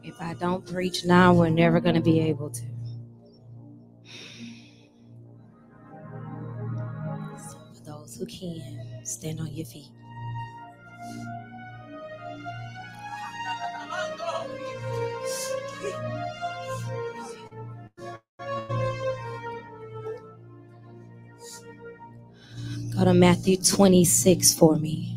If I don't preach now, we're never going to be able to. So for those who can, stand on your feet. Go to Matthew 26 for me.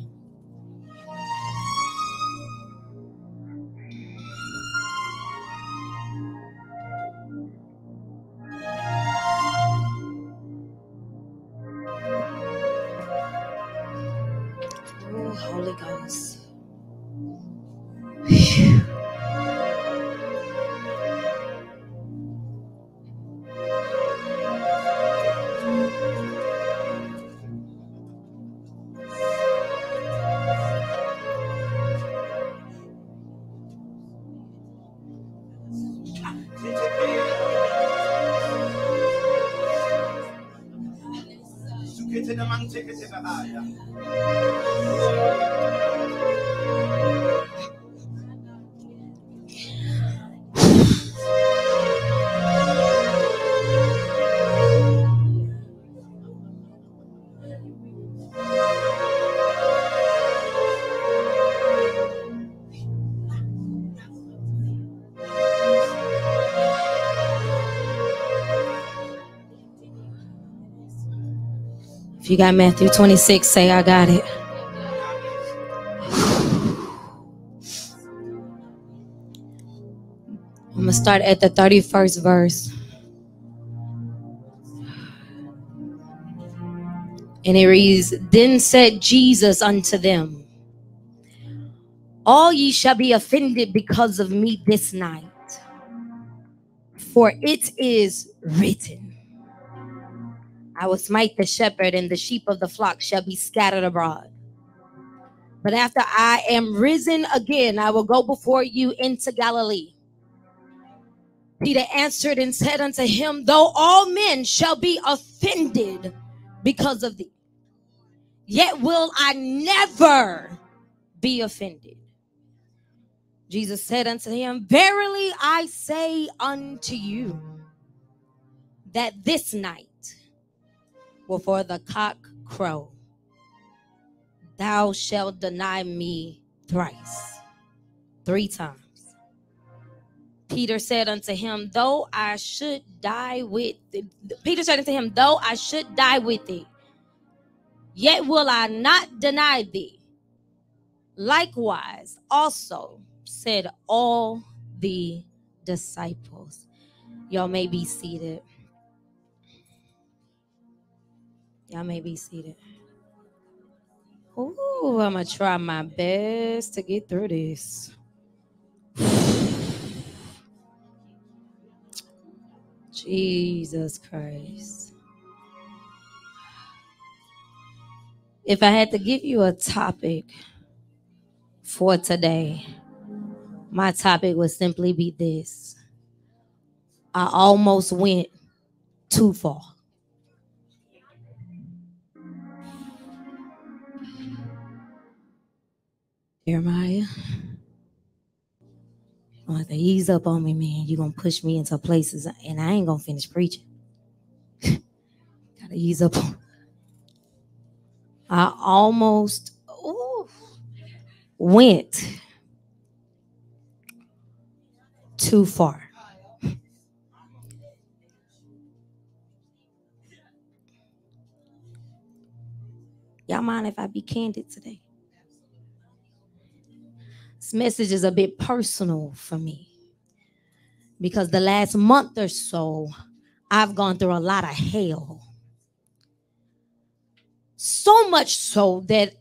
Oh, Holy Ghost. Whew. If you got Matthew 26, say, I got it. I'm going to start at the 31st verse. And it reads, Then said Jesus unto them, All ye shall be offended because of me this night. For it is written, I will smite the shepherd, and the sheep of the flock shall be scattered abroad. But after I am risen again, I will go before you into Galilee. Peter answered and said unto him, Though all men shall be offended because of thee, yet will I never be offended. Jesus said unto him, Verily I say unto you, that this night, before the cock crow, thou shalt deny me thrice, 3 times. Peter said unto him, Though I should die with thee, yet will I not deny thee. Likewise also said all the disciples. Y'all may be seated. Y'all may be seated. Ooh, I'm going to try my best to get through this. Jesus Christ. If I had to give you a topic for today, my topic would simply be this. I almost went too far. Jeremiah, you're going to have to ease up on me, man. You're going to push me into places, and I ain't going to finish preaching. Got to ease up on. I almost went too far. Y'all mind if I be candid today? This message is a bit personal for me because the last month or so, I've gone through a lot of hell. So much so that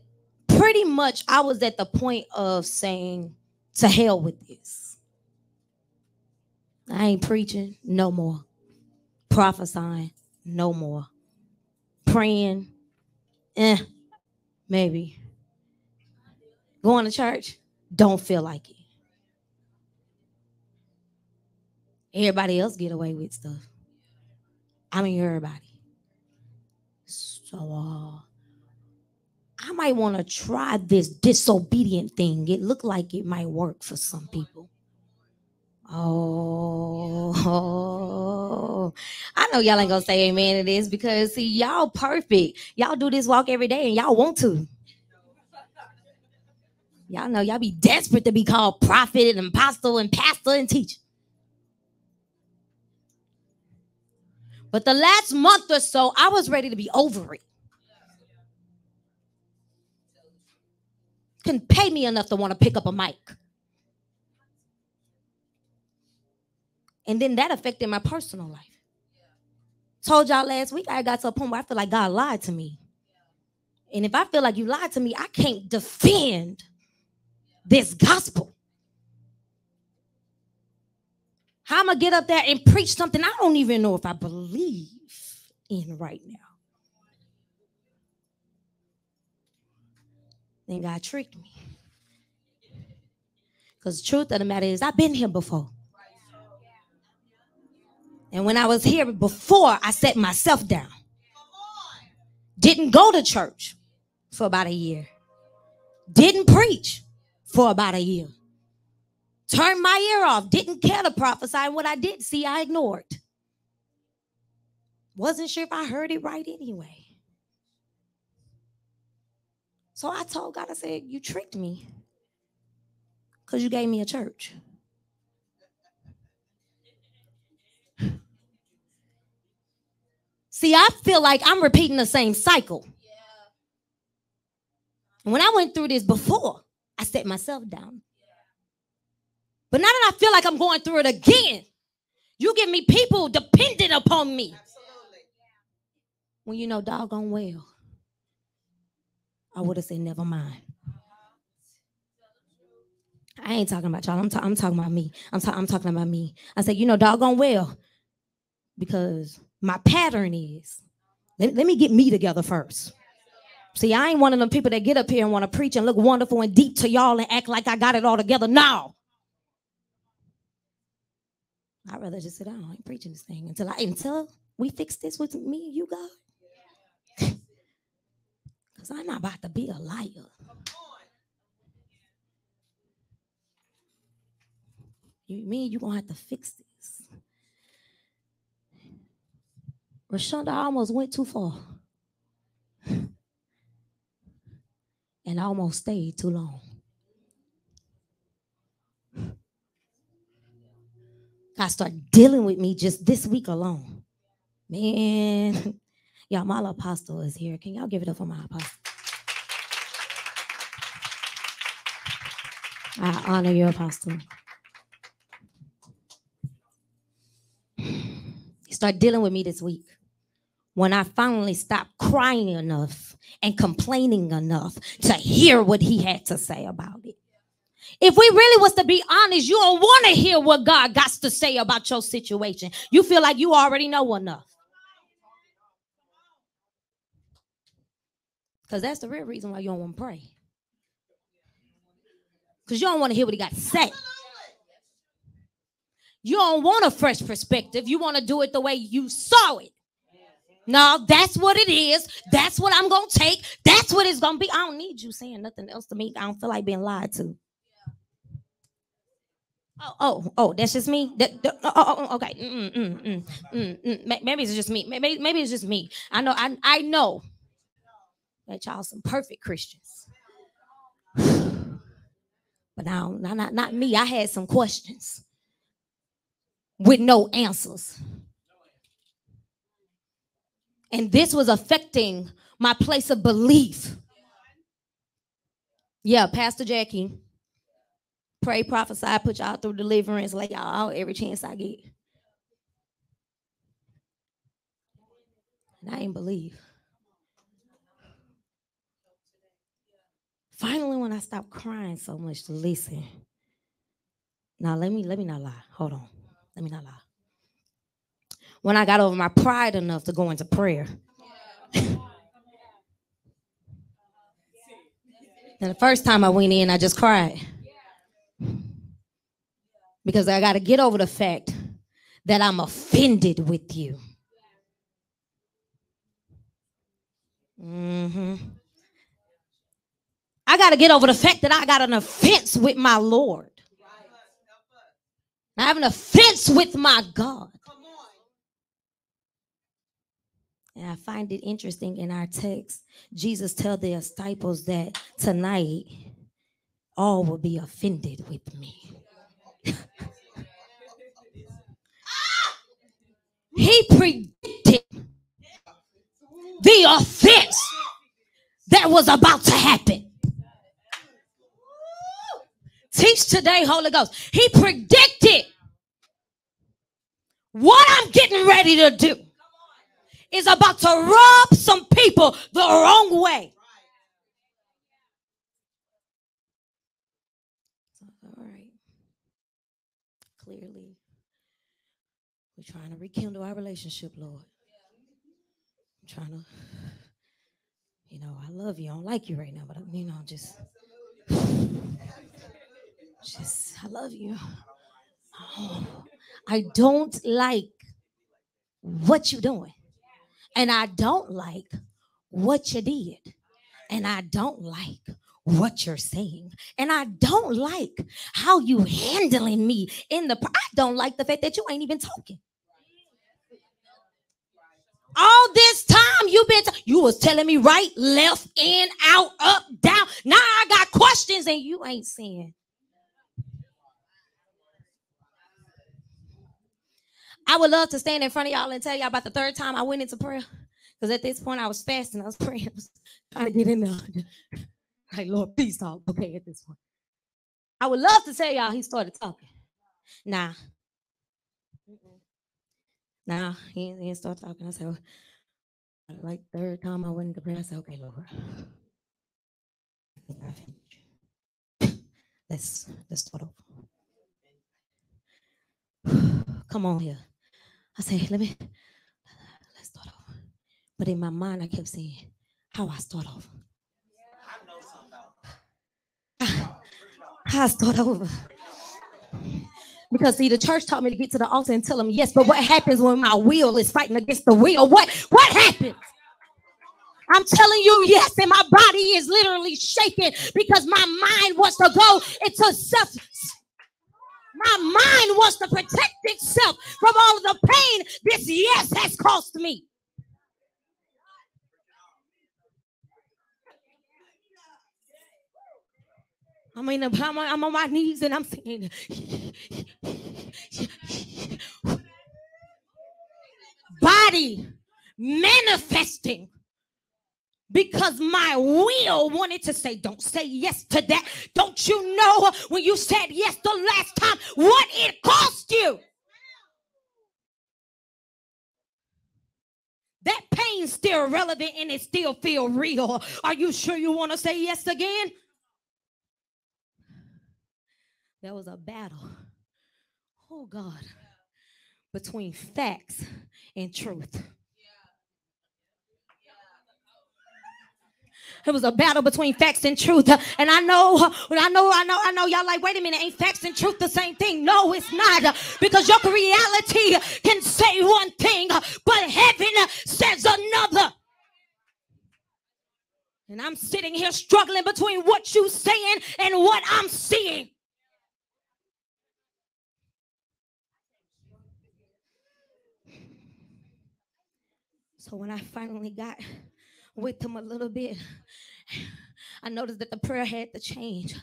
pretty much I was at the point of saying, to hell with this. I ain't preaching no more. Prophesying no more. Praying, maybe. Going to church, don't feel like it. Everybody else get away with stuff. I mean, everybody. So, I might want to try this disobedient thing. It looked like it might work for some people. Oh, I know y'all ain't gonna say amen to this because see, y'all perfect. Y'all do this walk every day and y'all want to. Y'all know y'all be desperate to be called prophet and apostle and pastor and teacher. But the last month or so, I was ready to be over it. Couldn't pay me enough to want to pick up a mic. And then that affected my personal life. Told y'all last week I got to a point where I feel like God lied to me. And if I feel like you lied to me, I can't defend this gospel. How am I get up there and preach something I don't even know if I believe in right now? Then God tricked me. Because the truth of the matter is I've been here before. And when I was here before, I set myself down. Didn't go to church for about a year. Didn't preach for about a year. Turned my ear off. Didn't care to prophesy. And what I did see, I ignored. Wasn't sure if I heard it right anyway. So I told God, I said, you tricked me because you gave me a church. See, I feel like I'm repeating the same cycle. When I went through this before, I set myself down. But now that I feel like I'm going through it again, you give me people dependent upon me. When you know doggone well, I would have said, never mind. I ain't talking about y'all. I'm talking about me. I'm talking about me. I said, you know doggone well, because my pattern is, let me get me together first. See, I ain't one of them people that get up here and want to preach and look wonderful and deep to y'all and act like I got it all together. No. I'd rather just sit down. I ain't preaching this thing until we fix this with me and you, God. Because I'm not about to be a liar. Me and you going to have to fix this. Rashonda almost went too far. And I almost stayed too long. God started dealing with me just this week alone. Man, y'all, my apostle is here. Can y'all give it up for my apostle? I honor you, apostle. He started dealing with me this week. When I finally stopped crying enough and complaining enough to hear what he had to say about it. If we really was to be honest, you don't want to hear what God got to say about your situation. You feel like you already know enough. Because that's the real reason why you don't want to pray. Because you don't want to hear what he got to say. You don't want a fresh perspective. You want to do it the way you saw it. No, that's what it is. That's what I'm going to take. That's what it's going to be. I don't need you saying nothing else to me. I don't feel like being lied to. Oh, that's just me. Okay. Maybe it's just me. Maybe it's just me. I know that y'all some perfect Christians. But now, not me. I had some questions with no answers. And this was affecting my place of belief. Yeah, Pastor Jackie. Pray, prophesy, put y'all through deliverance, lay y'all out every chance I get. And I ain't believe. Finally, when I stopped crying so much to listen. Now, let me not lie. Hold on. Let me not lie. When I got over my pride enough to go into prayer. And the first time I went in, I just cried. Because I got to get over the fact that I'm offended with you. I got to get over the fact that I got an offense with my Lord. I have an offense with my God. And I find it interesting in our text, Jesus tells the disciples that tonight all will be offended with me. He predicted the offense that was about to happen. Teach today, Holy Ghost. He predicted what I'm getting ready to do is about to rub some people the wrong way. All right. Clearly, we're trying to rekindle our relationship, Lord. I'm trying to, I love you. I don't like you right now, but I love you. Oh, I don't like what you're doing. And I don't like what you did. And I don't like what you're saying. And I don't like how you handling me I don't like the fact that you ain't even talking. All this time you was telling me right, left, in, out, up, down. Now I got questions and you ain't saying. I would love to stand in front of y'all and tell y'all about the third time I went into prayer. Because at this point I was fasting, I was praying, I was trying to get in there. Like, Lord, please talk. Okay, at this point. I would love to tell y'all he started talking. Nah, he didn't start talking. I said, like third time I went into prayer, I said, okay, Lord. Let's start over. Come on here. I said, let's start over. But in my mind, I kept saying, how I start over. How I start over. Because see, the church taught me to get to the altar and tell them yes, but what happens when my will is fighting against the will? What happens? I'm telling you, yes, and my body is literally shaking because my mind wants to go into self. My mind wants to protect itself from all of the pain this yes has cost me. I'm on my knees and I'm saying, body manifesting. Because my will wanted to say, don't say yes to that. Don't you know when you said yes the last time, what it cost you? That pain's still relevant and it still feel real. Are you sure you want to say yes again? There was a battle, oh God, between facts and truth. It was a battle between facts and truth. And I know y'all like, wait a minute, ain't facts and truth the same thing? No, it's not. Because your reality can say one thing, but heaven says another. And I'm sitting here struggling between what you're saying and what I'm seeing. So when I finally got with him a little bit, I noticed that the prayer had to change.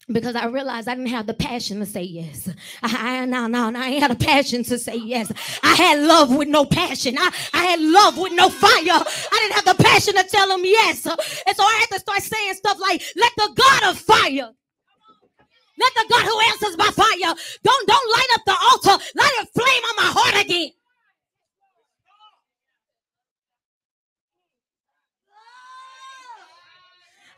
Because I realized I didn't have the passion to say yes. I ain't had a passion to say yes. I had love with no passion. I had love with no fire. I didn't have the passion to tell him yes. And so I had to start saying stuff like, let the God of fire, let the God who answers by fire, don't light up the altar, light a flame on my heart again.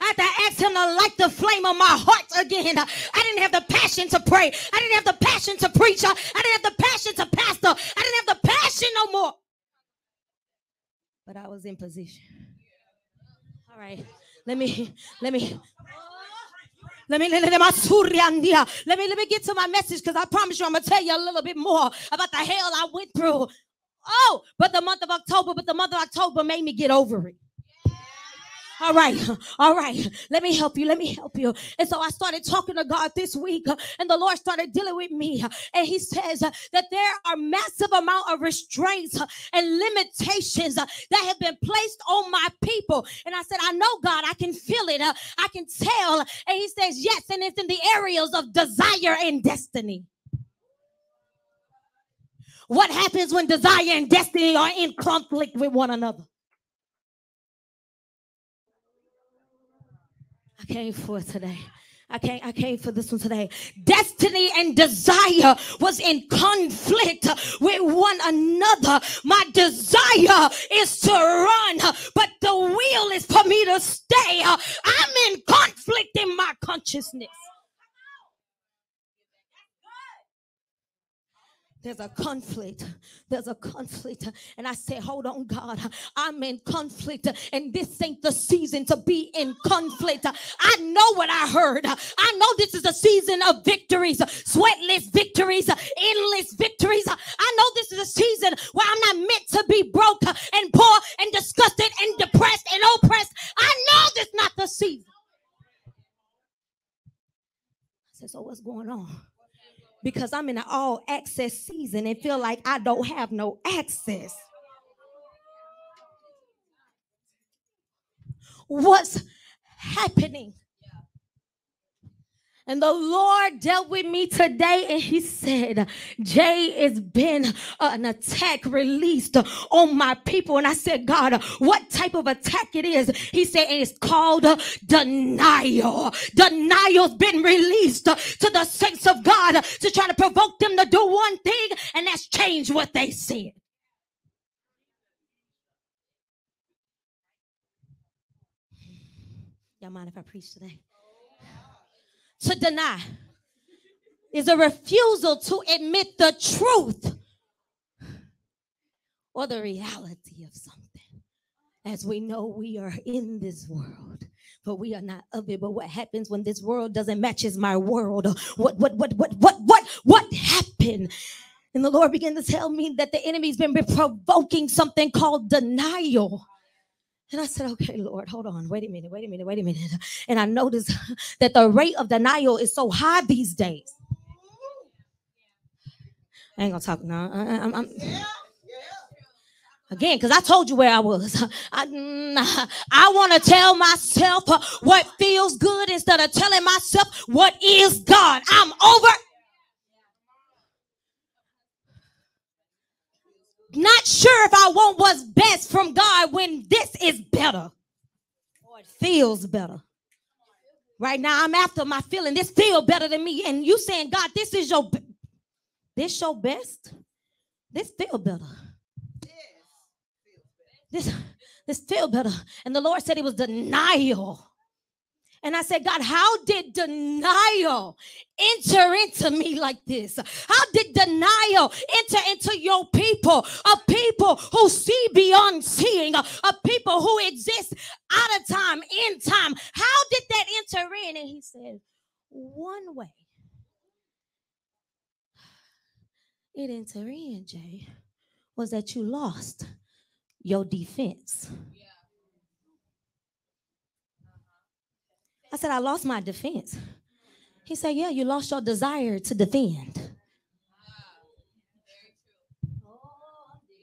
I had to ask him to light the flame of my heart again. I didn't have the passion to pray. I didn't have the passion to preach. I didn't have the passion to pastor. I didn't have the passion no more. But I was in position. All right. Let me let me get to my message, because I promise you I'm gonna tell you a little bit more about the hell I went through. Oh, but the month of October made me get over it. All right. Let me help you. And so I started talking to God this week, and the Lord started dealing with me. And He says that there are massive amount of restraints and limitations that have been placed on my people. And I said, I know, God, I can feel it. I can tell. And He says, yes, and it's in the areas of desire and destiny. What happens when desire and destiny are in conflict with one another? I came for it today. I came for this one today. Destiny and desire was in conflict with one another. My desire is to run, but the will is for me to stay. I'm in conflict in my consciousness. There's a conflict. And I said, hold on, God. I'm in conflict. And this ain't the season to be in conflict. I know what I heard. I know this is a season of victories, sweatless victories, endless victories. I know this is a season where I'm not meant to be broke and poor and disgusted and depressed and oppressed. I know this is not the season. I said, so what's going on? Because I'm in an all access season and feel like I don't have no access. What's happening? And the Lord dealt with me today, and He said, Jay, it's been an attack released on my people. And I said, God, what type of attack it is? He said, it's called denial. Denial's been released to the saints of God to try to provoke them to do one thing, and that's change what they said. Y'all mind if I preach today? To deny is a refusal to admit the truth or the reality of something. As we know, we are in this world, but we are not of it. But what happens when this world doesn't match my world? What happened? And the Lord began to tell me that the enemy's been provoking something called denial. And I said, okay, Lord, hold on. Wait a minute. And I noticed that the rate of denial is so high these days. I ain't going to talk now. Again, because I told you where I was. I want to tell myself what feels good instead of telling myself what is God. I'm over. Not sure if I want what's best from God when this is better. Or it feels better. Right now, I'm after my feeling. This feels better than me. And you saying, God, this is your best? This feel better. This feel better. And the Lord said it was denial. And I said, God, how did denial enter into me like this? How did denial enter into your people? A people who see beyond seeing. A people who exist out of time, in time. How did that enter in? And He said, one way it entered in, Jay, was that you lost your defense. I said, I lost my defense. He said, yeah, you lost your desire to defend.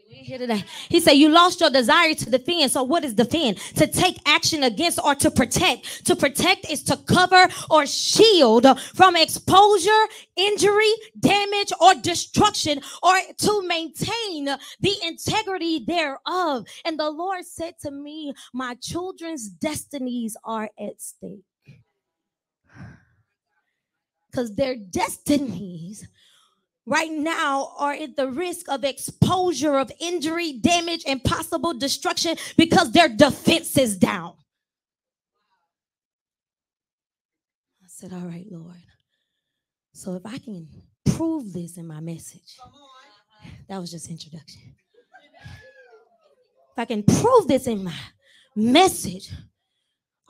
Here today. He said, you lost your desire to defend. So what is defend? To take action against or to protect. To protect is to cover or shield from exposure, injury, damage, or destruction, or to maintain the integrity thereof. And the Lord said to me, my children's destinies are at stake. Because their destinies right now are at the risk of exposure, of injury, damage, and possible destruction because their defense is down. I said, all right, Lord. So if I can prove this in my message, that was just introduction. If I can prove this in my message,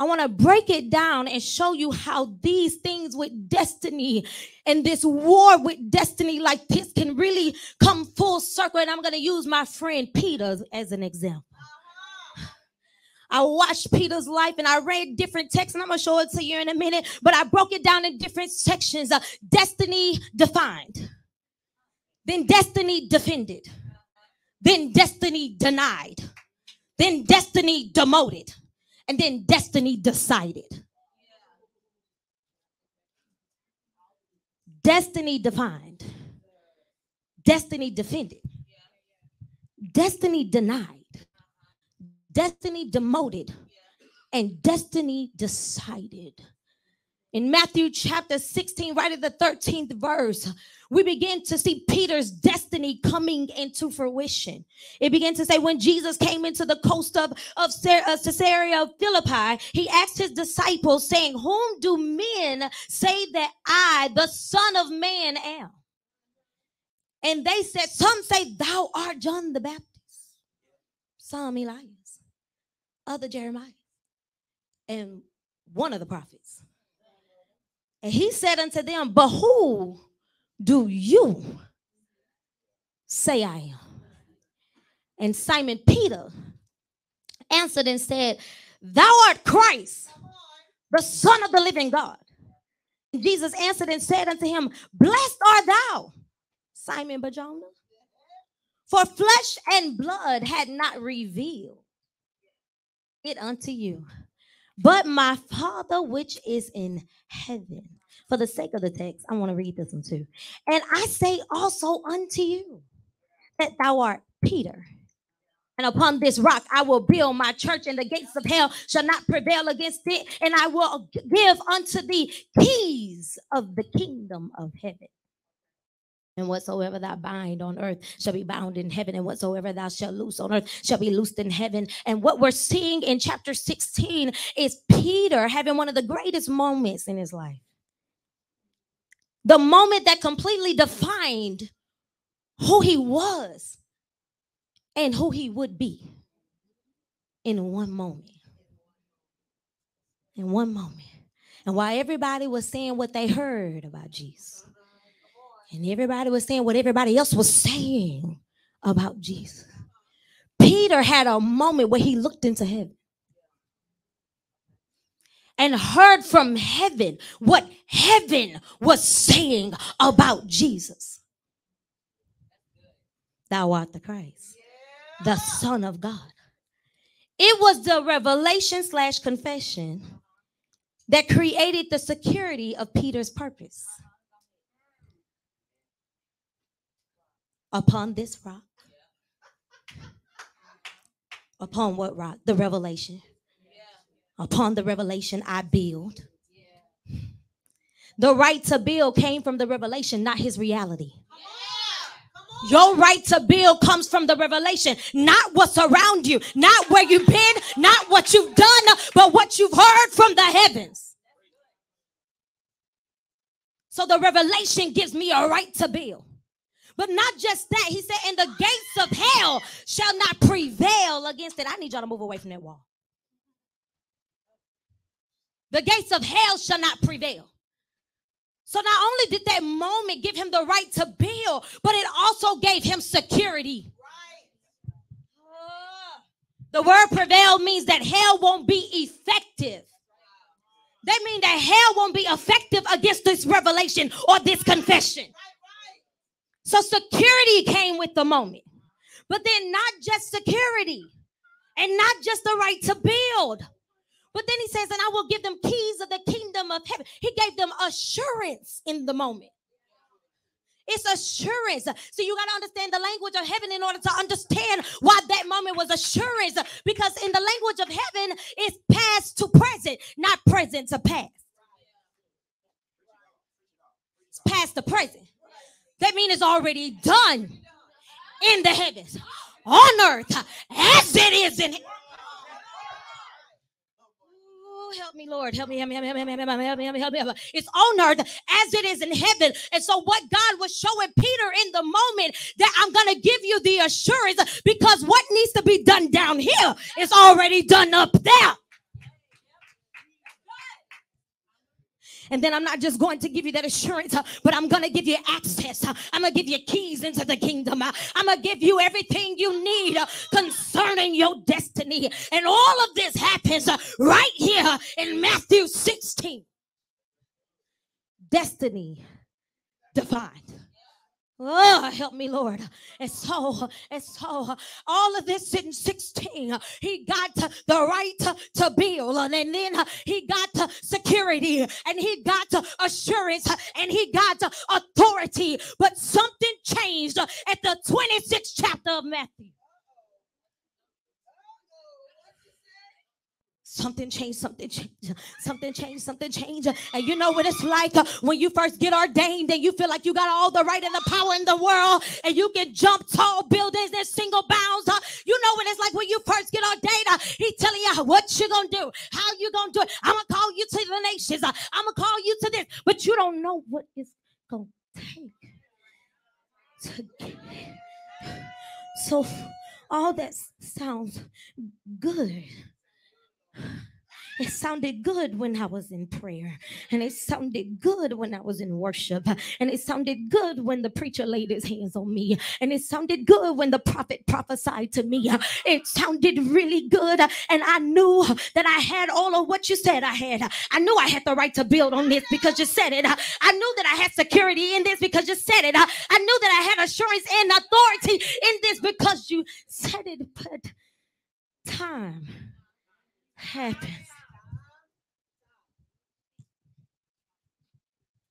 I want to break it down and show you how these things with destiny and this war with destiny like this can really come full circle. And I'm going to use my friend Peter as an example. I watched Peter's life and I read different texts, and I'm going to show it to you in a minute, but I broke it down in different sections. Destiny defined, then destiny defended, then destiny denied, then destiny demoted, and then destiny decided. Destiny defined, destiny defended, destiny denied, destiny demoted, and destiny decided. In Matthew chapter 16, right at the 13th verse, we begin to see Peter's destiny coming into fruition. It began to say, when Jesus came into the coast of Caesarea Philippi, he asked his disciples, saying, whom do men say that I, the Son of Man, am? And they said, some say thou art John the Baptist, some Elias, other Jeremiah, and one of the prophets. And he said unto them, but who do you say I am? And Simon Peter answered and said, thou art Christ, the Son of the living God. And Jesus answered and said unto him, blessed art thou, Simon Barjona, for flesh and blood had not revealed it unto you, but my Father which is in heaven. For the sake of the text, I want to read this one too. And I say also unto you that thou art Peter, and upon this rock I will build my church, and the gates of hell shall not prevail against it. And I will give unto thee keys of the kingdom of heaven. And whatsoever thou bind on earth shall be bound in heaven, and whatsoever thou shalt loose on earth shall be loosed in heaven. And what we're seeing in chapter 16 is Peter having one of the greatest moments in his life. The moment that completely defined who he was and who he would be in one moment. In one moment. And while everybody was saying what they heard about Jesus, and everybody was saying what everybody else was saying about Jesus, Peter had a moment where he looked into heaven and heard from heaven what heaven was saying about Jesus. Thou art the Christ, the Son of God. It was the revelation / confession that created the security of Peter's purpose. Upon this rock. Upon what rock? The revelation. Upon the revelation I build. The right to build came from the revelation, not his reality. Your right to build comes from the revelation, not what's around you, not where you've been, not what you've done, but what you've heard from the heavens. So the revelation gives me a right to build. But not just that, he said, and the gates of hell shall not prevail against it. I need y'all to move away from that wall. The gates of hell shall not prevail. So not only did that moment give him the right to build, but it also gave him security. The word prevail means that hell won't be effective. That means that hell won't be effective against this revelation or this confession. So security came with the moment. But then not just security and not just the right to build. But then he says, and I will give them keys of the kingdom of heaven. He gave them assurance in the moment. It's assurance. So you got to understand the language of heaven in order to understand why that moment was assurance. Because in the language of heaven, it's past to present, not present to past. It's past to present. That means it's already done in the heavens, on earth, as it is in heaven. Help me, Lord. Help me. It's on earth as it is in heaven. And so what God was showing Peter in the moment, that I'm going to give you the assurance, because what needs to be done down here is already done up there. And then I'm not just going to give you that assurance, but I'm going to give you access. I'm going to give you keys into the kingdom. I'm going to give you everything you need concerning your destiny. And all of this happens right here in Matthew 16. Destiny defined. Oh, help me, Lord. And so all of this in 16, he got the right to build, and then he got security, and he got assurance, and he got authority. But something changed at the 26th chapter of Matthew. Something changed. And you know what it's like when you first get ordained and you feel like you got all the right and the power in the world and you can jump tall buildings in single bounds. You know what it's like when you first get ordained. He's telling you what you're going to do, how you're going to do it. I'm going to call you to the nations. I'm going to call you to this. But you don't know what it's going to take to get. So all that sounds good. It sounded good when I was in prayer, and it sounded good when I was in worship, and it sounded good when the preacher laid his hands on me, and it sounded good when the prophet prophesied to me. It sounded really good, and I knew that I had all of what you said I had. I knew I had the right to build on this because you said it. I knew that I had security in this because you said it. I knew that I had assurance and authority in this because you said it. But time happens.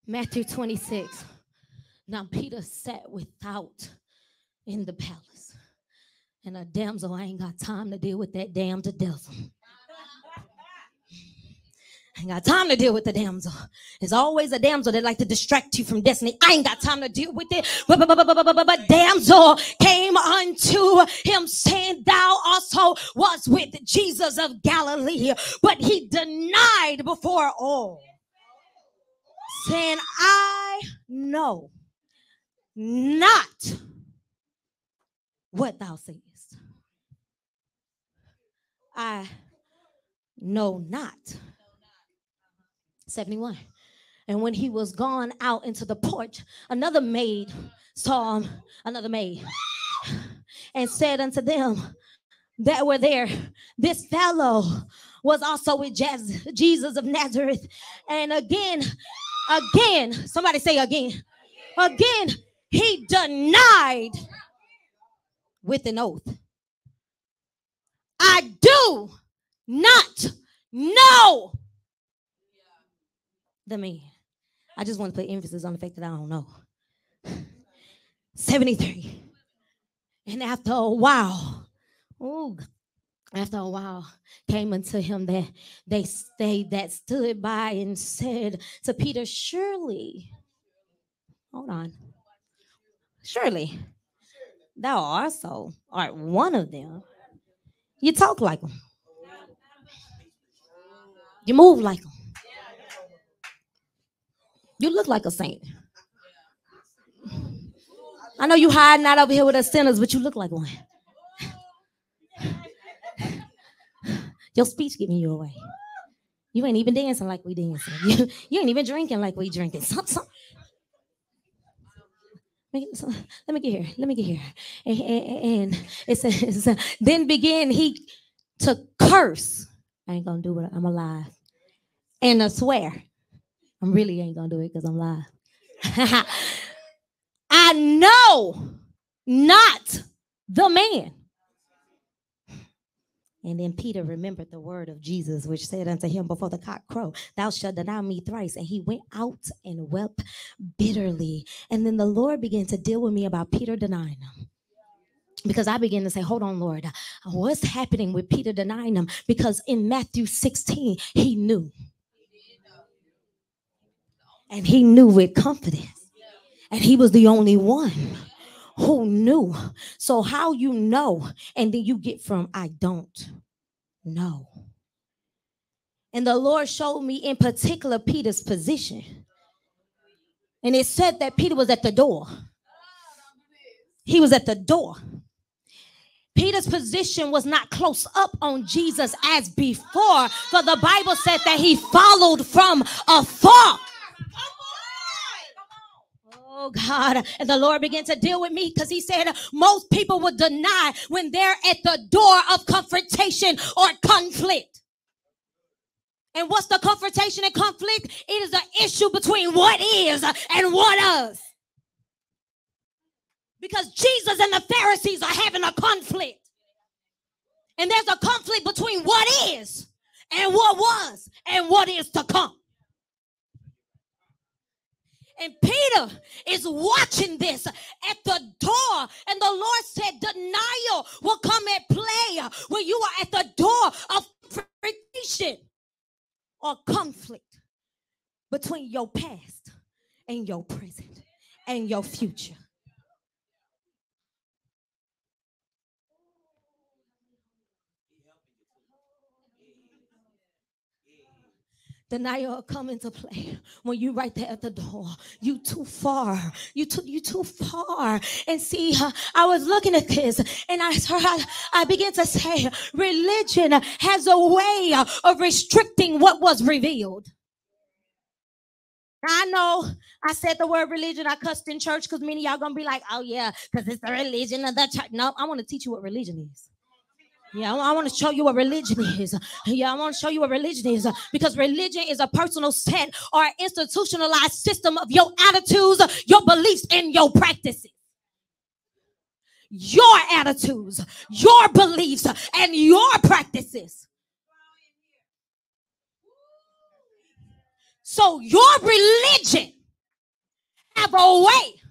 Matthew 26. Now Peter sat without in the palace. And a damsel, I ain't got time to deal with that damn devil. I ain't got time to deal with the damsel. There's always a damsel that like to distract you from destiny. I ain't got time to deal with it. But damsel came unto him, saying, thou also was with Jesus of Galilee. But he denied before all, saying, I know not what thou sayest. I know not. 71. And when he was gone out into the porch, another maid saw him, another maid, and said unto them that were there, this fellow was also with Jesus of Nazareth. And again, somebody say again, he denied with an oath, I do not know the man. I just want to put emphasis on the fact that I don't know. 73. And after a while, came unto him that stood by and said to Peter, surely thou also art one of them. You talk like them. You move like them. You look like a saint. I know you hiding out over here with us sinners, but you look like one. Your speech giving you away. You ain't even dancing like we dancing. You ain't even drinking like we drinking. Let me get here. And it says, then began he to curse. I ain't gonna do it. I'm alive. And to swear. I really ain't gonna do it because I'm live. I know not the man. And then Peter remembered the word of Jesus, which said unto him before the cock crow, thou shalt deny me thrice. And he went out and wept bitterly. And then the Lord began to deal with me about Peter denying him. Because I began to say, hold on, Lord, what's happening with Peter denying him? Because in Matthew 16, he knew. And he knew with confidence. And he was the only one who knew. So how you know, and then you get from I don't know. And the Lord showed me in particular Peter's position. And it said that Peter was at the door. He was at the door. Peter's position was not close up on Jesus as before, for the Bible said that he followed from afar. Oh God. And the Lord began to deal with me because he said most people would deny when they're at the door of confrontation or conflict. And what's the confrontation and conflict? It is an issue between what is and what is. Because Jesus and the Pharisees are having a conflict. And there's a conflict between what is and what was and what is to come. And Peter is watching this at the door. And the Lord said denial will come at play when you are at the door of confrontation or conflict between your past and your present and your future. Denial will come into play when you right there at the door. You too far. You too far. And see, I was looking at this, and I began to say, religion has a way of restricting what was revealed. I know I said the word religion. I cussed in church because many of y'all gonna be like, "Oh yeah, because it's the religion of the church." No, I want to teach you what religion is. Yeah, I want to show you what religion is. Yeah, I want to show you what religion is. Because religion is a personal set or institutionalized system of your attitudes, your beliefs, and your practices. Your attitudes, your beliefs, and your practices. So your religion have a way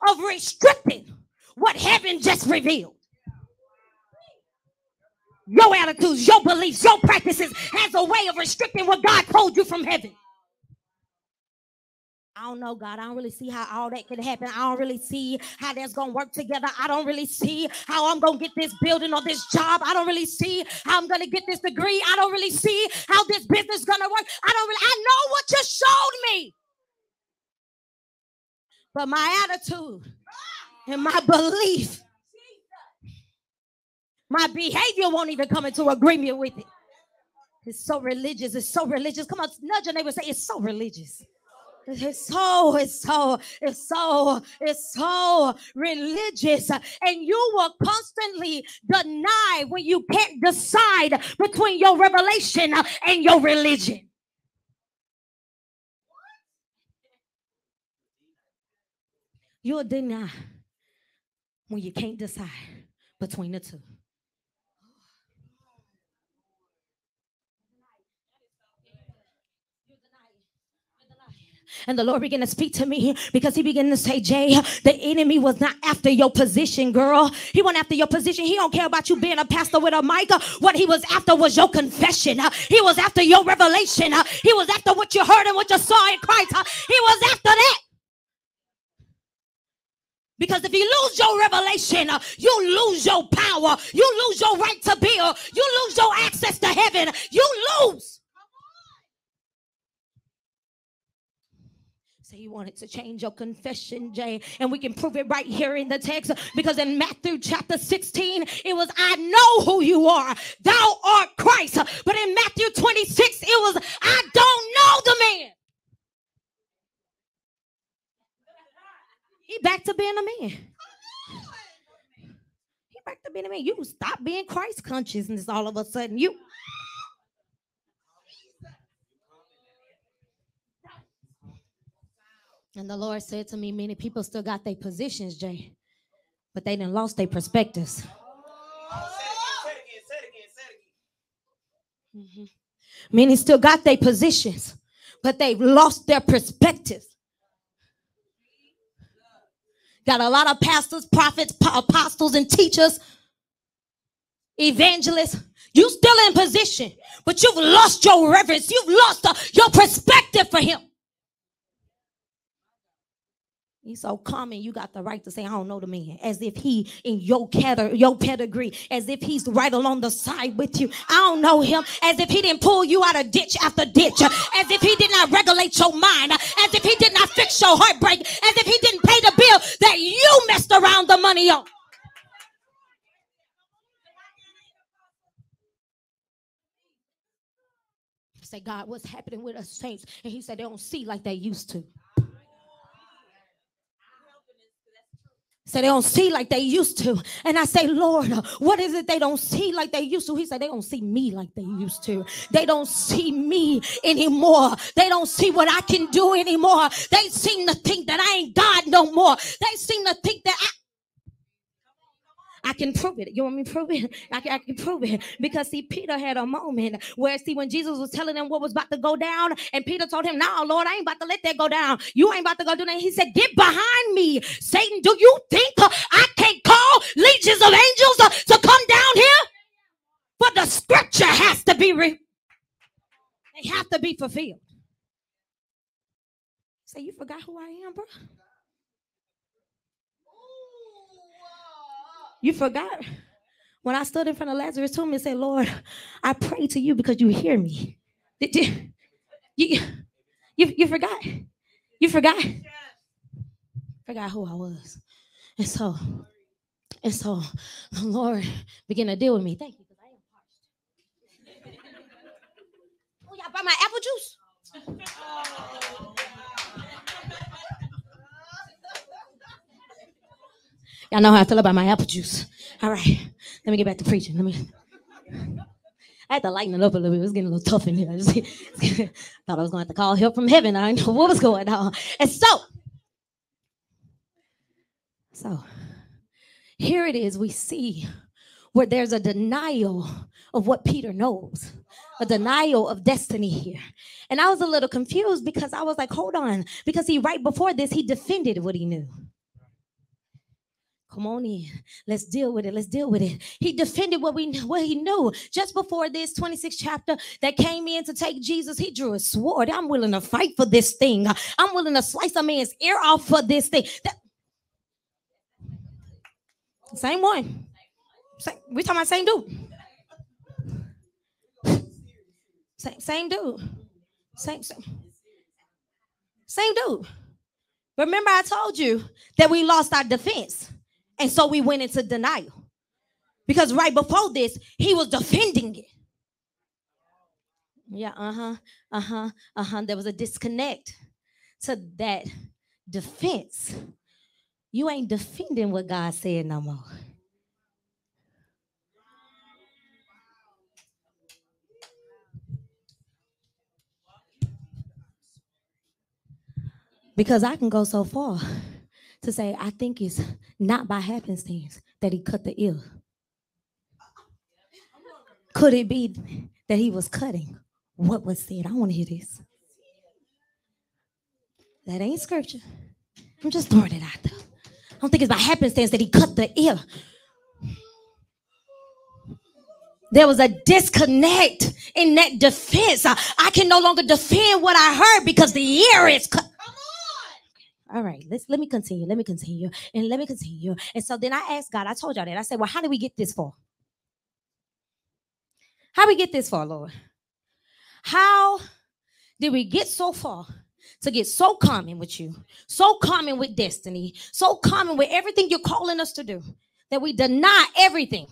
of restricting what heaven just revealed. Your attitudes, your beliefs, your practices has a way of restricting what God told you from heaven. I don't know, God. I don't really see how all that can happen. I don't really see how that's going to work together. I don't really see how I'm going to get this building or this job. I don't really see how I'm going to get this degree. I don't really see how this business is going to work. I know what you showed me. But my attitude and my belief, my behavior won't even come into agreement with it. It's so religious. It's so religious. Come on, nudge your neighbor and say, it's so religious. It's so religious. And you will constantly deny when you can't decide between your revelation and your religion. You'll deny when you can't decide between the two. And the Lord began to speak to me because he began to say, Jay, the enemy was not after your position, girl. He wasn't after your position. He don't care about you being a pastor with a mic. What he was after was your confession. He was after your revelation. He was after what you heard and what you saw in Christ. He was after that. Because if you lose your revelation, you lose your power. You lose your right to build. You lose your access to heaven. You lose. So you wanted to change your confession, Jay, and we can prove it right here in the text, because in Matthew chapter 16, it was, I know who you are. Thou art Christ. But in Matthew 26, it was, I don't know the man. He back to being a man. He back to being a man. You stop being Christ consciousness all of a sudden. You. And the Lord said to me, many people still got their positions, Jay, but they done lost their perspectives. Mm-hmm. Many still got their positions, but they've lost their perspectives. Got a lot of pastors, prophets, apostles, and teachers, evangelists. You still in position, but you've lost your reverence. You've lost your perspective for him. He's so common, you got the right to say, I don't know the man, as if he in your pedigree, as if he's right along the side with you. I don't know him, as if he didn't pull you out of ditch after ditch, as if he did not regulate your mind, as if he did not fix your heartbreak, as if he didn't pay the bill that you messed around the money on. Say, God, what's happening with us saints? And he said, they don't see like they used to. So they don't see like they used to. And I say, Lord, what is it they don't see like they used to? He said, they don't see me like they used to. They don't see me anymore. They don't see what I can do anymore. They seem to think that I ain't God no more. They seem to think that I can prove it. You want me to prove it? I can prove it. Because see, Peter had a moment where, see, when Jesus was telling him what was about to go down, and Peter told him, no, Lord, I ain't about to let that go down. You ain't about to go do that. He said, get behind me, Satan. Do you think I can't call legions of angels to come down here? But the scripture has to be they have to be fulfilled. Say, you forgot who I am, bro? You forgot? When I stood in front of Lazarus' tomb and said, Lord, I pray to you because you hear me. You forgot? You forgot? Forgot who I was. And so the Lord began to deal with me. Thank you, because I am parched. Oh, y'all brought my apple juice? Y'all know how I feel about my apple juice. All right, let me get back to preaching. I had to lighten it up a little bit. It was getting a little tough in here. Thought I was going to have to call help from heaven. I didn't know what was going on. And so here it is. We see where there's a denial of what Peter knows, a denial of destiny here. And I was a little confused because I was like, hold on. Because right before this, he defended what he knew. Come on in. Let's deal with it. Let's deal with it. He defended what he knew. Just before this 26th chapter that came in to take Jesus, he drew a sword. I'm willing to fight for this thing. I'm willing to slice a man's ear off for this thing. Same one. We talking about same dude. Same dude. Same dude. Remember I told you that we lost our defense. And so we went into denial. Because right before this, he was defending it. Yeah, There was a disconnect to that defense. You ain't defending what God said no more. Because I can go so far to say, I think it's not by happenstance that he cut the ear. Could it be that he was cutting what was said? I want to hear this. That ain't scripture. I'm just throwing it out there. I don't think it's by happenstance that he cut the ear. There was a disconnect in that defense. I can no longer defend what I heard because the ear is cut. Come on. All right, let me continue. And so then I asked God, I told y'all that. I said, well, how did we get this far? How did we get this far, Lord? How did we get so far to get so common with you, so common with destiny, so common with everything you're calling us to do, that we deny everything?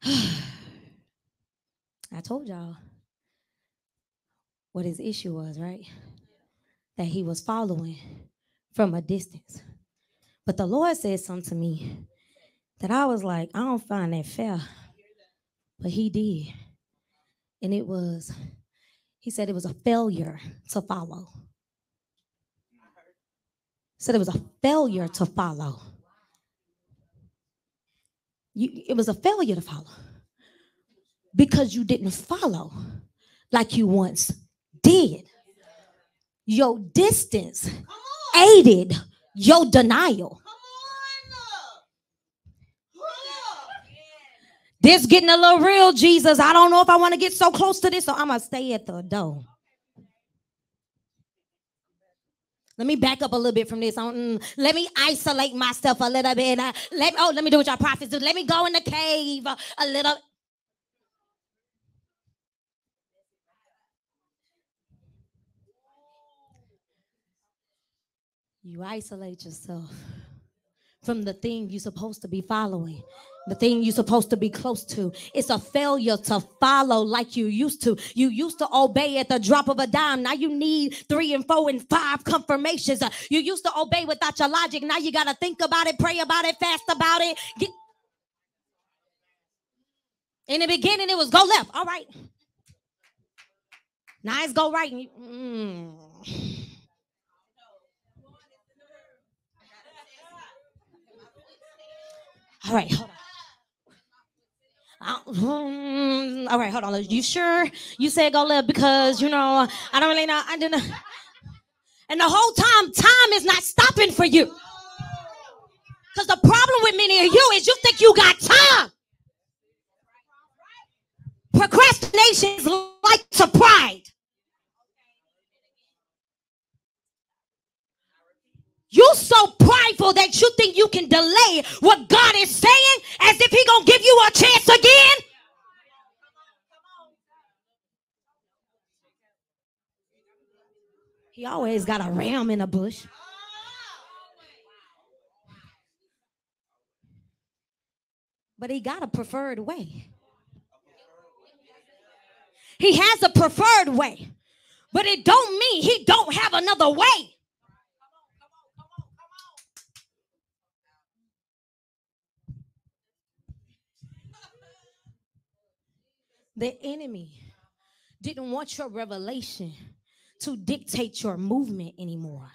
I told y'all what his issue was, right? That he was following from a distance. But the Lord said something to me that I was like, I don't find that fair. But he did. And he said it was a failure to follow. Said it was a failure to follow. It was a failure to follow. Because you didn't follow like you once did. Your distance aided your denial. This getting a little real, Jesus. I don't know if I want to get so close to this, so I'm going to stay at the door. Let me back up a little bit from this. Let me isolate myself a little bit. Let me do what y'all prophets do. Let me go in the cave a little. You isolate yourself from the thing you're supposed to be following The thing you're supposed to be close to. It's a failure to follow like you used to. You used to obey at the drop of a dime. Now you need 3 and 4 and 5 confirmations. You used to obey without your logic. Now you got to think about it, pray about it, fast about it. In the beginning, it was go left. All right. Now it's go right. All right, hold on. All right, hold on. You sure you said go left? Because, I don't really know. I didn't. And the whole time is not stopping for you. Because the problem with many of you is you think you got time. Procrastination is like to pride. You're so prideful that you think you can delay what God is saying as if He's going to give you a chance again. He always got a ram in a bush. But He got a preferred way. He has a preferred way. But it don't mean He don't have another way. The enemy didn't want your revelation to dictate your movement anymore.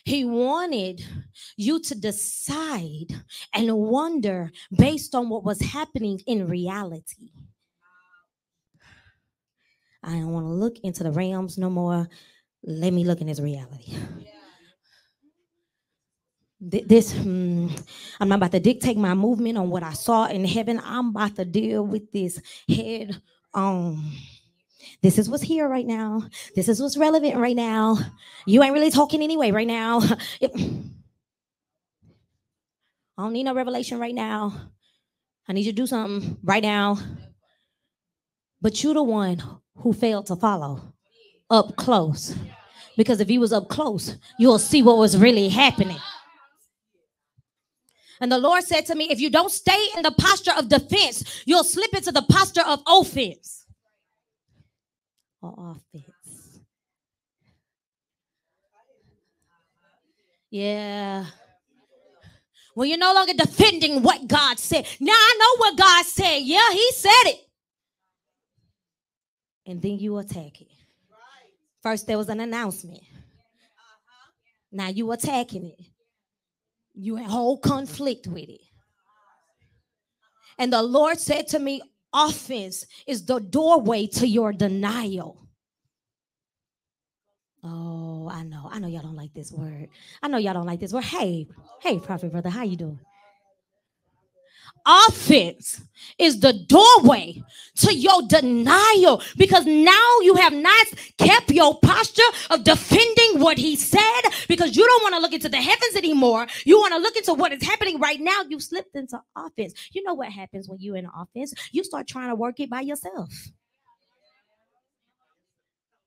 He wanted you to decide and wonder based on what was happening in reality. I don't want to look into the realms no more. Let me look in His reality. I'm not about to dictate my movement on what I saw in heaven. I'm about to deal with this head on. This is what's here right now. This is what's relevant right now. You ain't really talking anyway right now. I don't need no revelation right now. I need you to do something right now. But you're the one who failed to follow up close. Because if you was up close, you'll see what was really happening. And the Lord said to me, if you don't stay in the posture of defense, you'll slip into the posture of offense. Or offense. Yeah. Well, you're no longer defending what God said. Now I know what God said. Yeah, He said it. And then you attack it. First, there was an announcement. Now you attacking it. You had whole conflict with it. And the Lord said to me, offense is the doorway to your denial. Oh, I know y'all don't like this word. Hey, prophet brother, how you doing? Offense is the doorway to your denial, because now you have not kept your posture of defending what He said, because you don't want to look into the heavens anymore. You want to look into what is happening right now. You slipped into offense. You know what happens when you're in offense? You start trying to work it by yourself.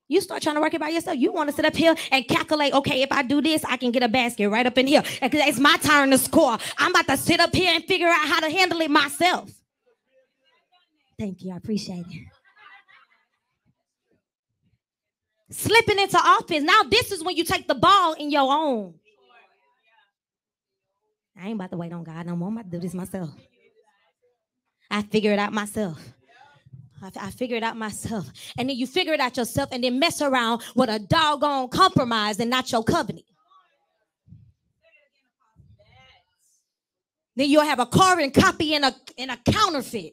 You start trying to work it by yourself. You want to sit up here and calculate, okay, if I do this, I can get a basket right up in here. It's my turn to score. I'm about to sit up here and figure out how to handle it myself. Thank you. I appreciate it. Slipping into offense. Now this is when you take the ball in your own. I ain't about to wait on God no more. I'm about to do this myself. I figure it out myself. I figure it out myself. And then you figure it out yourself and then mess around with a doggone compromise and not your covenant. Then you'll have a carbon copy and a counterfeit.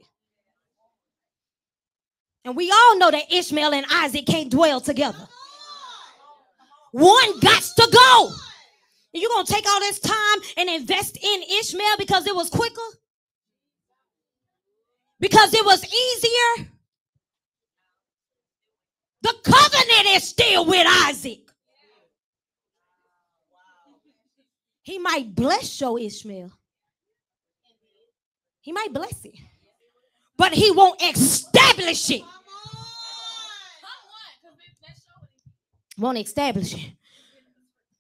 And we all know that Ishmael and Isaac can't dwell together. One got to go. And you're going to take all this time and invest in Ishmael because it was quicker? Because it was easier? The covenant is still with Isaac. He might bless your Ishmael. He might bless it. But He won't establish it. Won't establish it.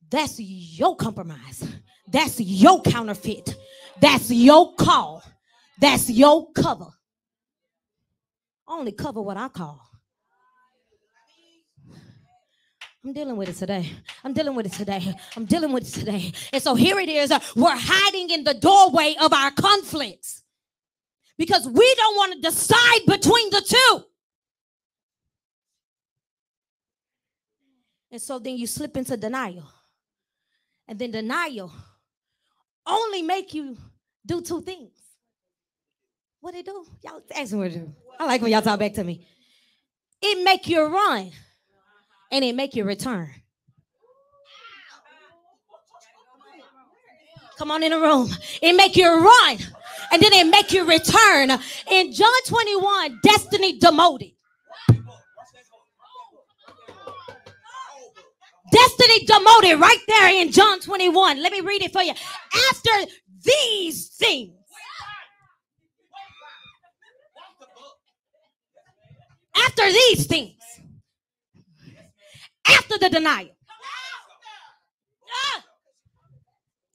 That's your compromise. That's your counterfeit. That's your call. That's your cover. Only cover what I call. I'm dealing with it today. I'm dealing with it today. I'm dealing with it today. And so here it is. We're hiding in the doorway of our conflicts because we don't want to decide between the two. And so then you slip into denial. And then denial only make you do two things. What it do? Y'all ask me what it do. I like when y'all talk back to me. It make you run. And it make you return. Come on in the room. It make you run. And then it make you return. In John 21, destiny demoted. Destiny demoted right there in John 21. Let me read it for you. After these things. After these things. After the denial.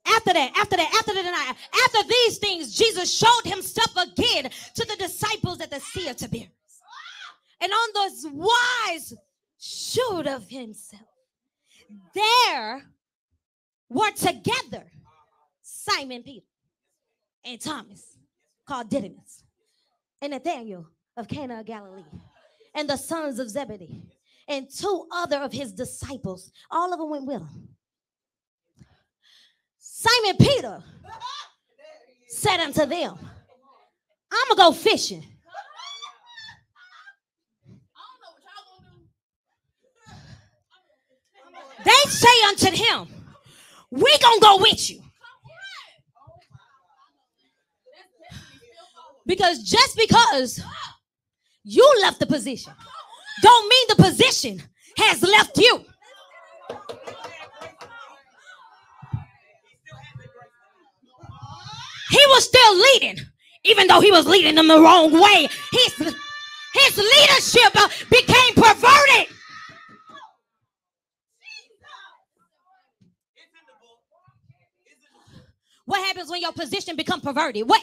After the denial. After these things, Jesus showed himself again to the disciples at the Sea of Tiberias. And on those wise showed of himself. There were together Simon Peter and Thomas, called Didymus, and Nathanael of Cana of Galilee, and the sons of Zebedee, and two other of his disciples. All of them went with him. Simon Peter said unto them, I'm going to go fishing. They say unto him, we going to go with you. Because just because you left the position don't mean the position has left you. He was still leading, even though he was leading them the wrong way. His leadership became perverted. What happens when your position becomes perverted? What?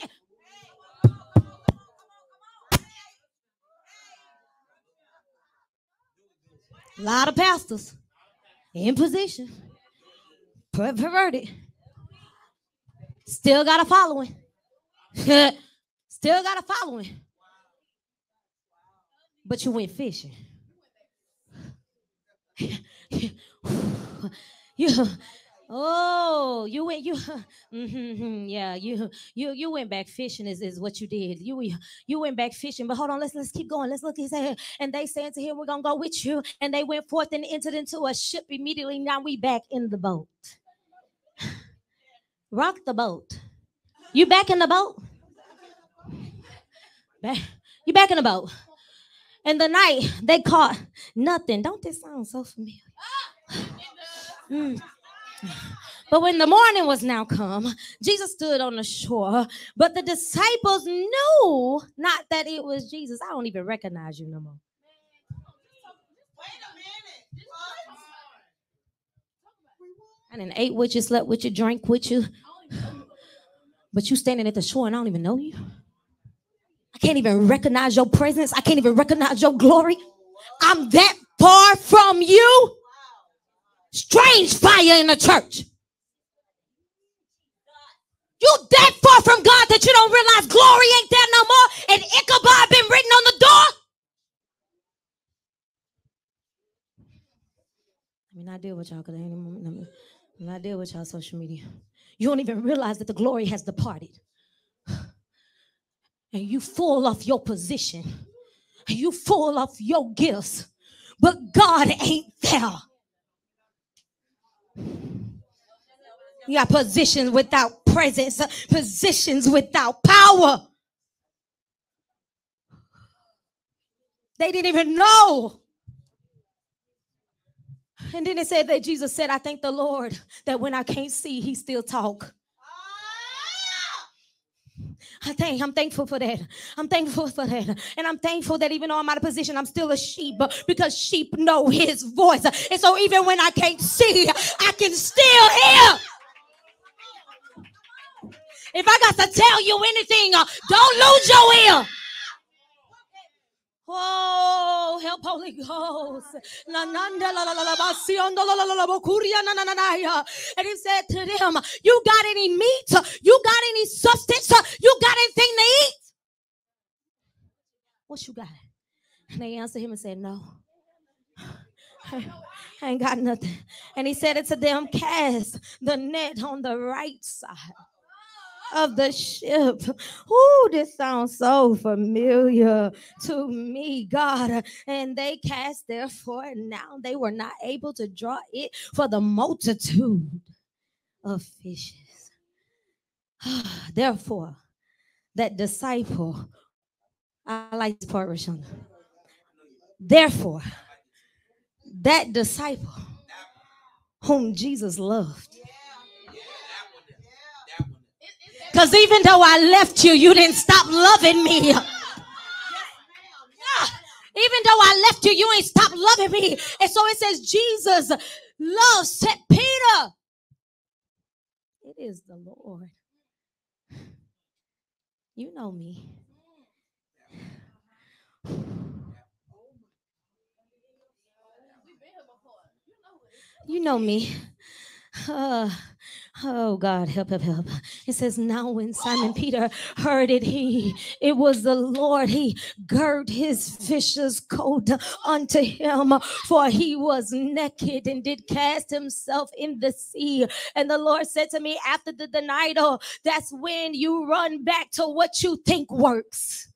A lot of pastors in position, perverted. Still got a following. Still got a following. But you went fishing. You went you went back fishing is what you did. You went back fishing. But hold on, let's keep going. Let's look. He said, and they said to him, we're gonna go with you. And they went forth and entered into a ship immediately. Now we back in the boat. Rock the boat. You back in the boat? You back in the boat. And the night they caught nothing. Don't this sound so familiar? But when the morning was now come, Jesus stood on the shore. But the disciples knew not that it was Jesus. I don't even recognize you no more. I done ate with you, slept with you, drank with you. But you standing at the shore and I don't even know you. I can't even recognize your presence. I can't even recognize your glory. I'm that far from you. Strange fire in the church. You that far from God that you don't realize glory ain't there no more and Ichabod been written on the door. I deal with y'all because I deal with y'all social media. You don't even realize that the glory has departed. And you full of your position. And you full of your gifts. But God ain't there. You got positions without presence. Positions without power. They didn't even know. And then it said that Jesus said, I thank the Lord that when I can't see, he still talk. I'm thankful for that. I'm thankful for that. And I'm thankful that even though I'm out of position, I'm still a sheep because sheep know his voice. And so even when I can't see, I can still hear. If I got to tell you anything, don't lose your ear. Oh, help Holy Ghost. And he said to them, you got any meat? You got any substance? You got anything to eat? What you got? And they answered him and said, no. I ain't got nothing. And he said it to them, cast the net on the right side of the ship. Oh, this sounds so familiar to me, God. And they cast, therefore, now they were not able to draw it for the multitude of fishes. Therefore, that disciple, I like this part, Rashonda. Therefore, that disciple whom Jesus loved. Because even though I left you, you didn't stop loving me. Even though I left you, you ain't stopped loving me. And so it says Jesus loves said Peter. It is the Lord. You know me. You know me. Oh God, help. It says, now when Simon Peter heard it, it was the Lord. He girded his fisher's coat unto him, for he was naked, and did cast himself in the sea. And the Lord said to me, after the denial, that's when you run back to what you think works.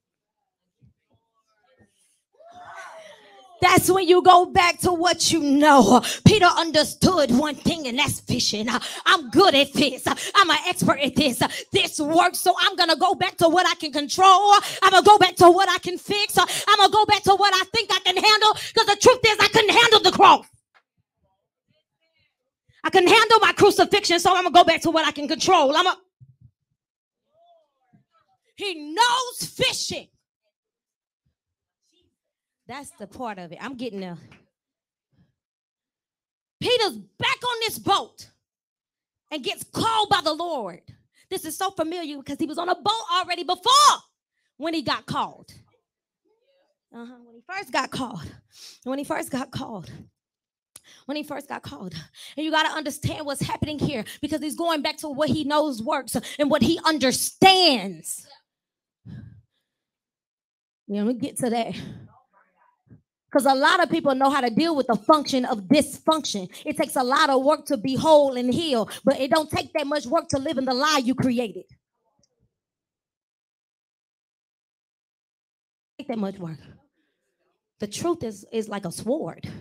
That's when you go back to what you know. Peter understood one thing, and that's fishing. I'm good at this. I'm an expert at this. This works, so I'm going to go back to what I can control. I'm going to go back to what I can fix. I'm going to go back to what I think I can handle, because the truth is I couldn't handle the cross. I can handle my crucifixion, so I'm going to go back to what I can control. He knows fishing. That's the part of it. I'm getting there. Peter's back on this boat and gets called by the Lord. This is so familiar because he was on a boat already before when he got called. When he first got called. And you got to understand what's happening here, because he's going back to what he knows works and what he understands. Let me get to that. Because a lot of people know how to deal with the function of dysfunction. It takes a lot of work to be whole and healed, but it don't take that much work to live in the lie you created. Take that much work. The truth is like a sword.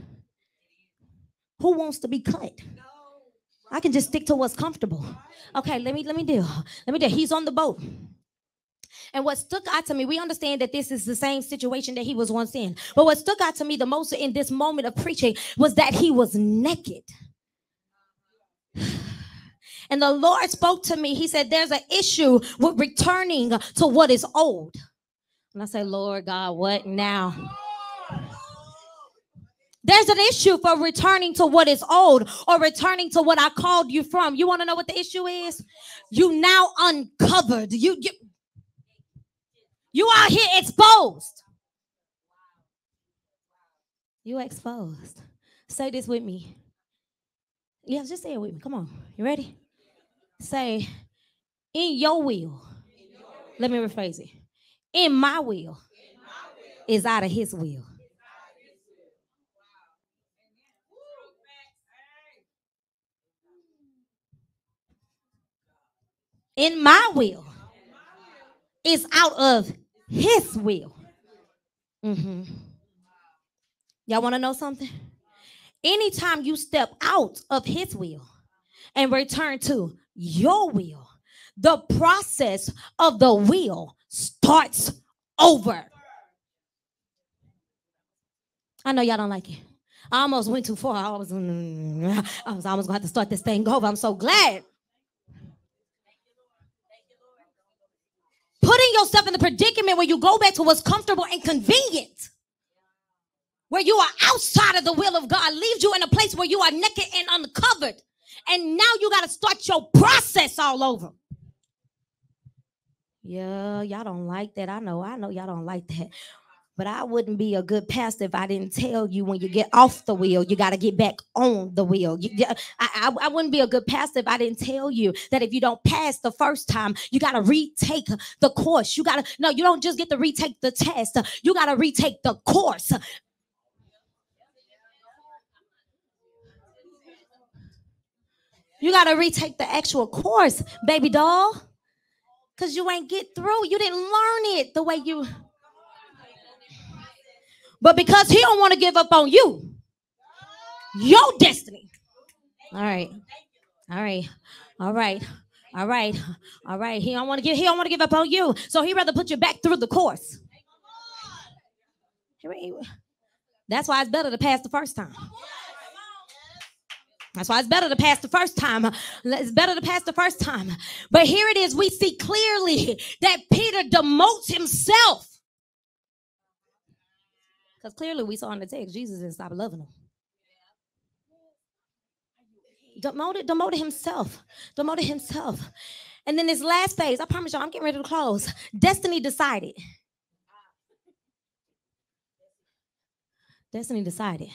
Who wants to be cut? I can just stick to what's comfortable. Okay, let me deal. He's on the boat. And what stuck out to me, we understand that this is the same situation that he was once in. But what stuck out to me the most in this moment of preaching was that he was naked. And the Lord spoke to me. He said, there's an issue with returning to what is old. And I said, Lord God, what now? There's an issue for returning to what is old, or returning to what I called you from. You want to know what the issue is? You now uncovered. You out here exposed. You exposed. Say this with me. Yeah, just say it with me. Come on. You ready? Say, in your will. Let me rephrase it. In my will is out of his will. In my will is out of his will. Y'all want to know something? Anytime you step out of his will and return to your will, the process of the will starts over. I know y'all don't like it. I almost went too far. I was almost going to have to start this thing over. I'm so glad. Putting yourself in the predicament where you go back to what's comfortable and convenient, where you are outside of the will of God, leaves you in a place where you are naked and uncovered. And now you got to start your process all over. Yeah, y'all don't like that. I know y'all don't like that. But I wouldn't be a good pastor if I didn't tell you when you get off the wheel, you got to get back on the wheel. I wouldn't be a good pastor if I didn't tell you that if you don't pass the first time, you got to retake the course. No, you don't just get to retake the test. You got to retake the course. You got to retake the actual course, baby doll. Because you ain't get through. You didn't learn it the way you. But because he don't want to give up on you, your destiny. All right. All right. All right. All right. All right. He don't want to give up on you. So he rather put you back through the course. That's why it's better to pass the first time. That's why it's better to pass the first time. It's better to pass the first time. But here it is. We see clearly that Peter demotes himself. Because clearly we saw in the text, Jesus didn't stop loving him. Demoted himself. Demoted himself. And then this last phase, I promise y'all, I'm getting ready to close. Destiny decided. Destiny decided.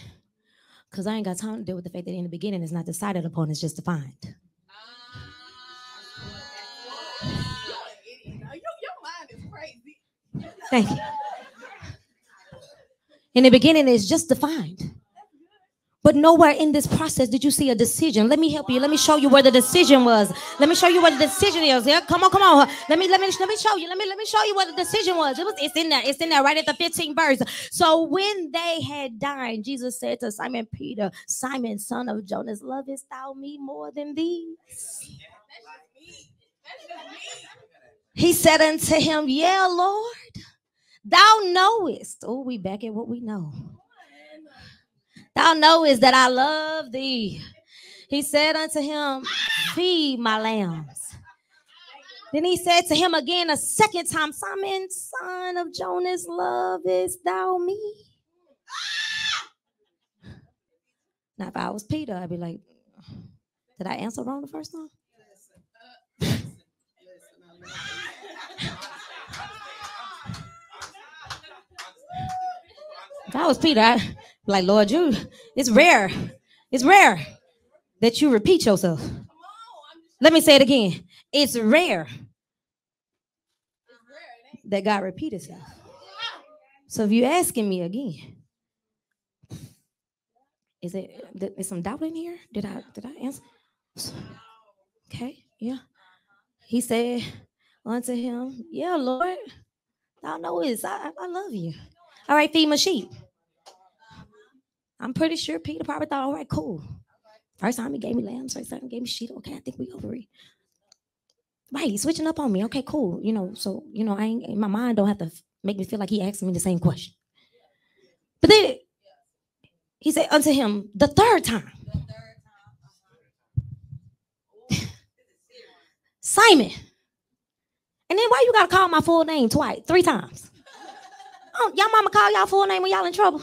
Because I ain't got time to deal with the fact that in the beginning it's not decided upon, it's just defined. Your mind is crazy. Thank you. In the beginning it's just defined. But nowhere in this process did you see a decision. Let me help you. Let me show you where the decision was. Let me show you where the decision is. Yeah, come on. Let me show you. Let me show you where the decision was. It's in there. It's in there right at the 15th verse. So when they had dined, Jesus said to Simon Peter, Simon, son of Jonas, lovest thou me more than these? He said unto him, yeah, Lord, thou knowest. Oh, we back at what we know. Thou knowest that I love thee. He said unto him, feed my lambs. Then he said to him again a second time, Simon, son of Jonas, lovest thou me? Now, if I was Peter, I'd be like, did I answer wrong the first time? If I was Peter, I'd be like, Lord, it's rare that you repeat yourself. Let me say it again. It's rare that God repeat himself. So if you're asking me again, is some doubt in here? Did I answer? Okay, yeah. He said unto him, yeah, Lord, thou knowest I love you. All right, feed my sheep. I'm pretty sure Peter probably thought, all right, cool. First time he gave me lambs, first time he gave me sheep. Okay, I think we over it. Right, he's switching up on me. Okay, cool. So I ain't, my mind don't have to make me feel like he asked me the same question. But then he said unto him the third time, Simon. And then why you gotta call my full name three times? Oh, y'all mama call y'all full name when y'all in trouble.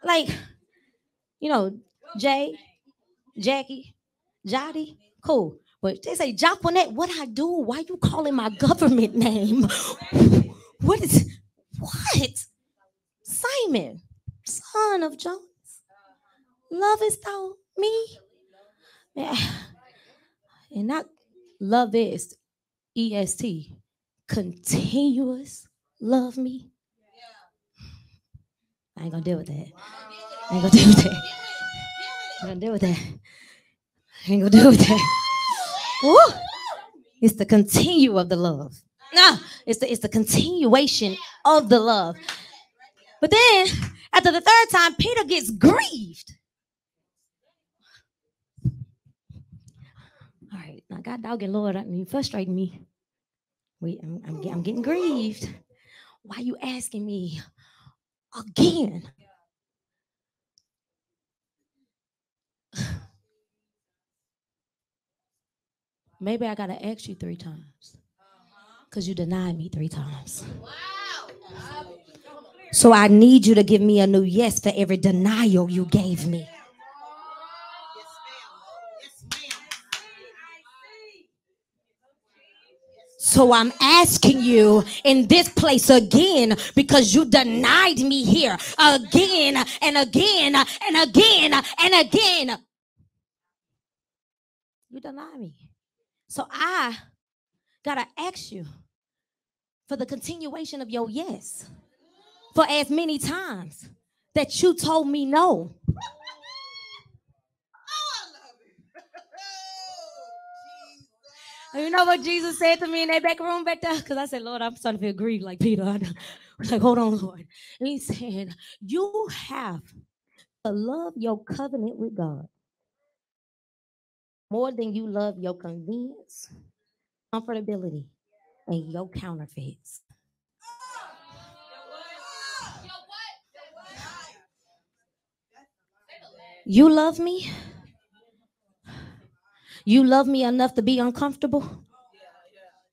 Like, Jackie, Jotty, cool. But they say, Jaquanette, what I do? Why you calling my government name? What? Simon, son of Jonas, lovest thou me? Yeah. And not lovest, EST, continuous love me. I ain't gonna deal with that. I ain't gonna deal with that. Woo! It's the continue of the love. No, it's the continuation of the love. But then, after the third time, Peter gets grieved. All right, now God dogging Lord, you frustrating me. Wait, I'm getting grieved. Why are you asking me again? Maybe I gotta ask you 3 times, because you denied me 3 times. So I need you to give me a new yes for every denial you gave me. So So I'm asking you in this place again, because you denied me here again and again and again and again. You deny me. So I gotta ask you for the continuation of your yes. For as many times that you told me no. You know what Jesus said to me in that back room back there? Because I said, Lord, I'm starting to feel grieved like Peter. I was like, hold on, Lord. And he said, you have to love your covenant with God more than you love your convenience, comfortability, and your counterfeits. You love me? You love me enough to be uncomfortable?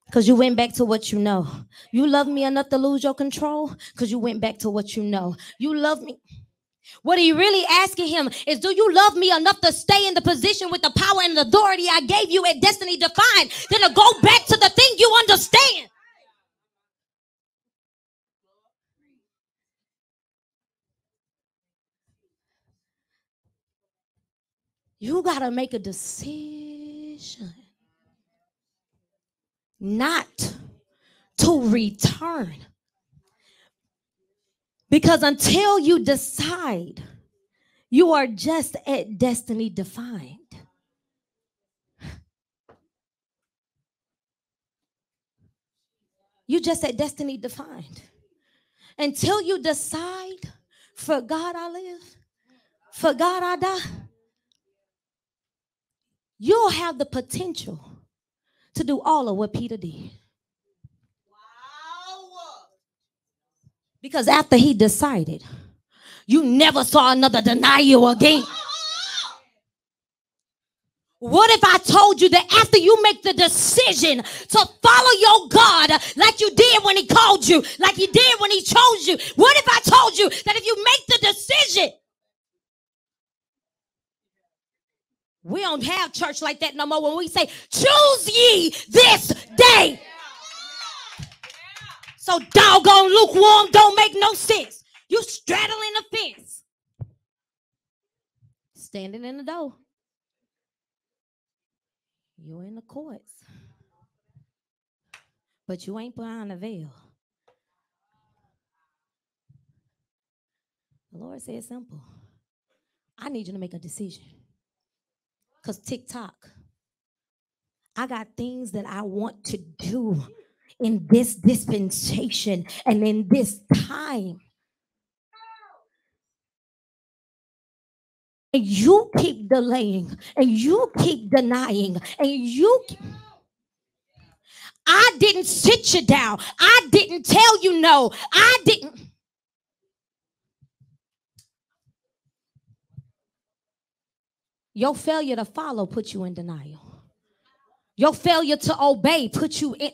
Because you went back to what you know. You love me enough to lose your control? Because you went back to what you know. You love me. What he really asking him is, do you love me enough to stay in the position with the power and authority I gave you at Destiny Defined, then to go back to the thing you understand? You got to make a decision not to return. Because until you decide, you are just at Destiny Defined. You just at Destiny Defined. Until you decide, for God I live, for God I die, you'll have the potential to do all of what Peter did. Because after he decided, you never saw another denial again. What if I told you that after you make the decision to follow your God like you did when he called you, like he did when he chose you? What if I told you that if you make the decision? We don't have church like that no more when we say, choose ye this day. So doggone lukewarm don't make no sense. You straddling the fence. Standing in the door. You in the courts. But you ain't behind the veil. The Lord said simple. I need you to make a decision. Because TikTok, I got things that I want to do in this dispensation and in this time. And you keep delaying and you keep denying and you I didn't sit you down. I didn't tell you no. I didn't. Your failure to follow put you in denial. Your failure to obey put you in.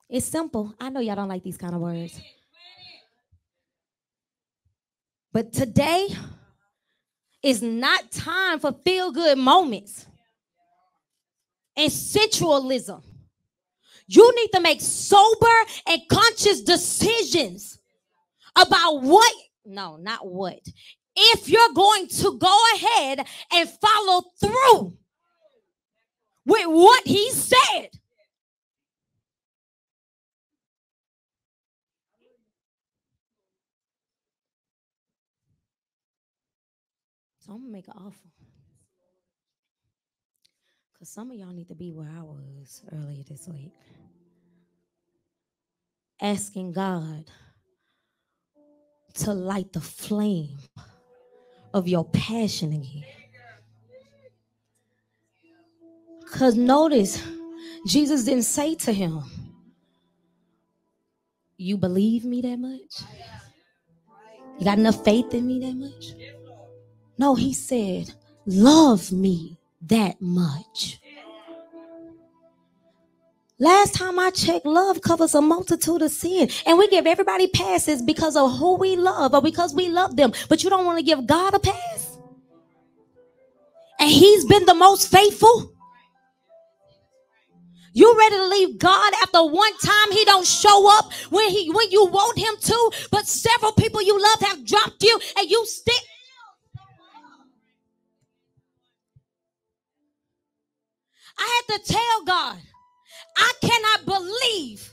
It's simple. I know y'all don't like these kind of words. But today is not time for feel-good moments and sensualism. You need to make sober and conscious decisions about what, no, not what. If you're going to go ahead and follow through with what he said. So I'm going to make an offer. Because some of y'all need to be where I was earlier this week. Asking God to light the flame of your passion again. Because notice, Jesus didn't say to him, you believe me that much? You got enough faith in me that much? No, he said, love me that much. Last time I checked, love covers a multitude of sin. And we give everybody passes because of who we love or because we love them. But you don't want to give God a pass? And he's been the most faithful? You ready to leave God after one time he don't show up when you want him to, but several people you love have dropped you and you still. I had to tell God, I cannot believe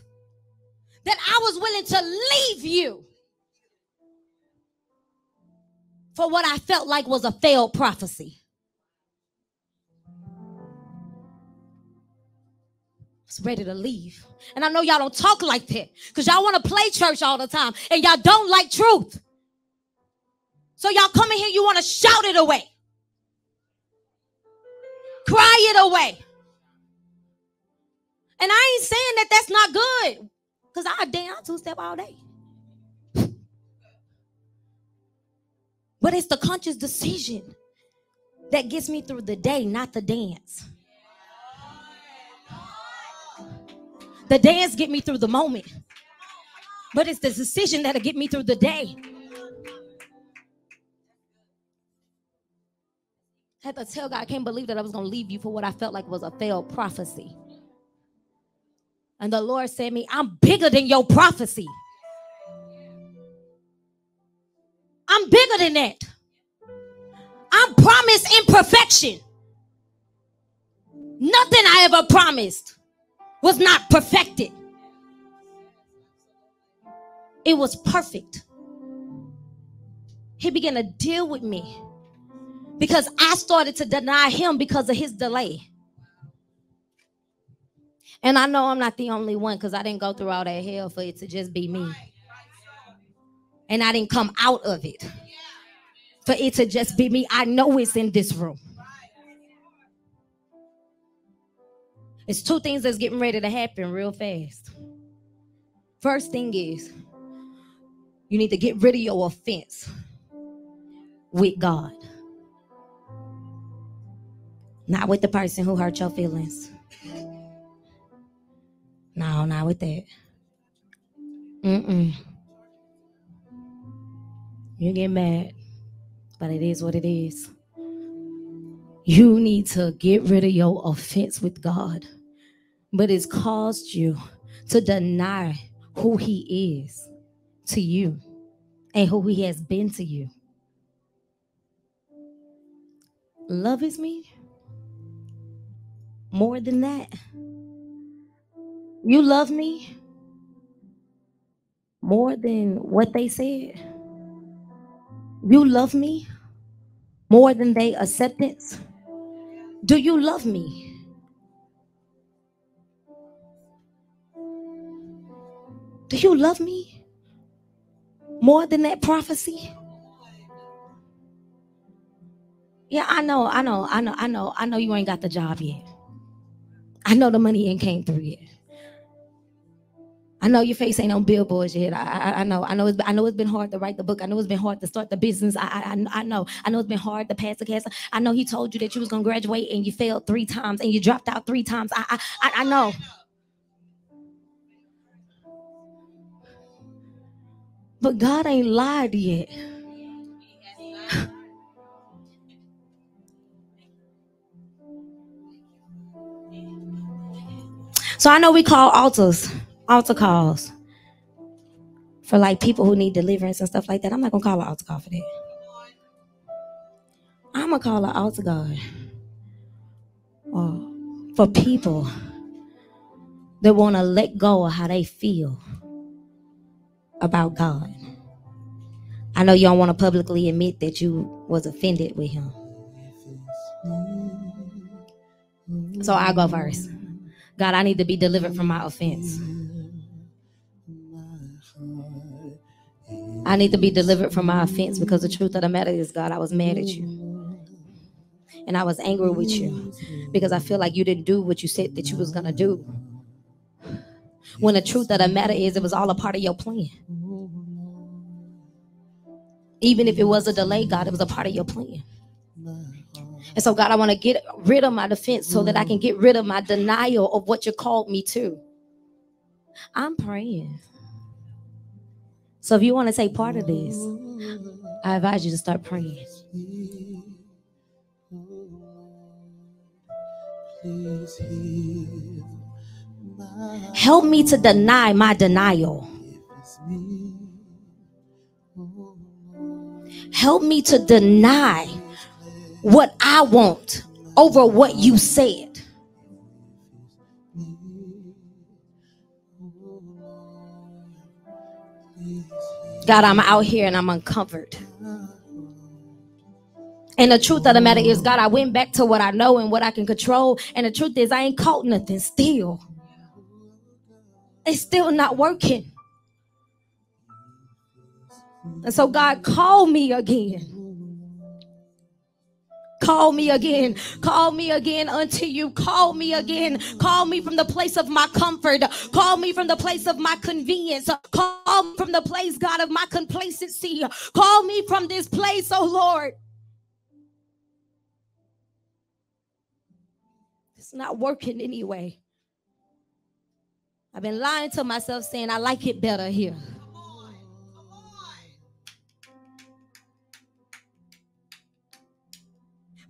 that I was willing to leave you for what I felt like was a failed prophecy. I was ready to leave. And I know y'all don't talk like that because y'all want to play church all the time and y'all don't like truth. So y'all come in here, you want to shout it away, cry it away. And I ain't saying that that's not good, because I two-step all day. But it's the conscious decision that gets me through the day, not the dance. The dance get me through the moment, but it's the decision that'll get me through the day. I had to tell God, I can't believe that I was going to leave you for what I felt like was a failed prophecy. And the Lord said to me, I'm bigger than your prophecy. I'm bigger than that. I'm promised imperfection. Nothing I ever promised was not perfected. It was perfect. He began to deal with me because I started to deny him because of his delay. And I know I'm not the only one, because I didn't go through all that hell for it to just be me. And I didn't come out of it for it to just be me. I know it's in this room. It's two things that's getting ready to happen real fast. First thing is, you need to get rid of your offense with God. Not with the person who hurt your feelings. No, not with that. You get mad, but it is what it is. You need to get rid of your offense with God. But it's caused you to deny who he is to you and who he has been to you. Love is me. More than that. You love me more than what they said. You love me more than their acceptance. Do you love me? Do you love me more than that prophecy? Yeah, I know you ain't got the job yet. I know the money ain't came through yet. I know your face ain't on billboards yet. I know it's been hard to write the book. I know it's been hard to start the business. I know it's been hard to pass the class. I know he told you that you was gonna graduate and you failed 3 times and you dropped out 3 times. I know. But God ain't lied yet. So I know we call altar calls for like people who need deliverance and stuff like that. I'm not gonna call an altar call for that. I'm gonna call an altar call for people that want to let go of how they feel about God. I know you don't want to publicly admit that you was offended with him. So I'll go first. God, I need to be delivered from my offense. I need to be delivered from my offense, because the truth of the matter is, God, I was mad at you. And I was angry with you because I feel like you didn't do what you said that you was going to do. When the truth of the matter is, it was all a part of your plan. Even if it was a delay, God, it was a part of your plan. And so, God, I want to get rid of my defense so that I can get rid of my denial of what you called me to. I'm praying. So if you want to take part of this, I advise you to start praying. Please heal Help me to deny my denial. Help me to deny what I want over what you said. God, I'm out here and I'm uncovered. And the truth of the matter is, God, I went back to what I know and what I can control. And the truth is, I ain't caught nothing still. It's still not working. And so, God, call me again. Call me again. Call me again unto you. Call me again. Call me from the place of my comfort. Call me from the place of my convenience. Call me from the place, God, of my complacency. Call me from this place, oh Lord. It's not working anyway. I've been lying to myself saying I like it better here.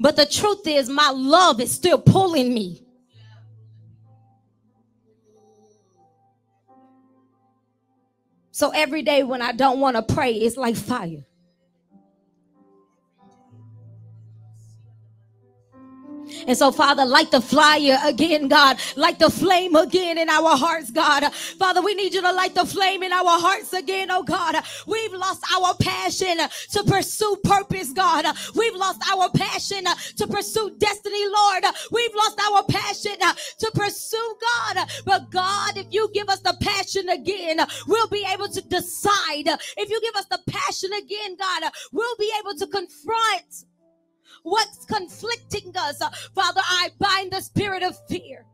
But the truth is, my love is still pulling me. So every day when I don't want to pray, it's like fire. And so, Father, light the flyer again, God. Light the flame again in our hearts, God. Father, we need you to light the flame in our hearts again, oh God. We've lost our passion to pursue purpose, God. We've lost our passion to pursue destiny, Lord. We've lost our passion to pursue God. But God, if you give us the passion again, we'll be able to decide. If you give us the passion again, God, we'll be able to confront what's conflicting us. Father, I bind the spirit of fear.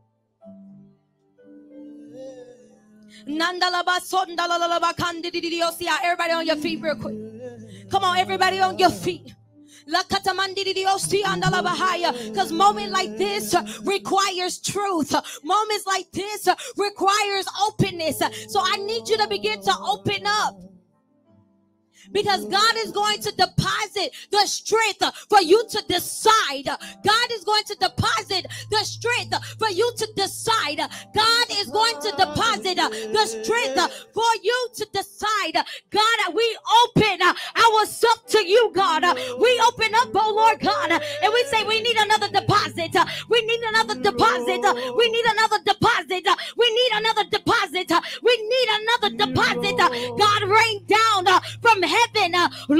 Everybody on your feet real quick. Come on, everybody on your feet. Because moments like this requires truth. Moments like this requires openness. So I need you to begin to open up. Because God is going to deposit the strength for you to decide. God is going to deposit the strength for you to decide. God is going to deposit the strength for you to decide. God, we open ourselves to you, God. We open up, oh Lord God, and we say we need another deposit. We need another deposit. We need another deposit. We need another deposit. We need another deposit. God, rain down from heaven. Help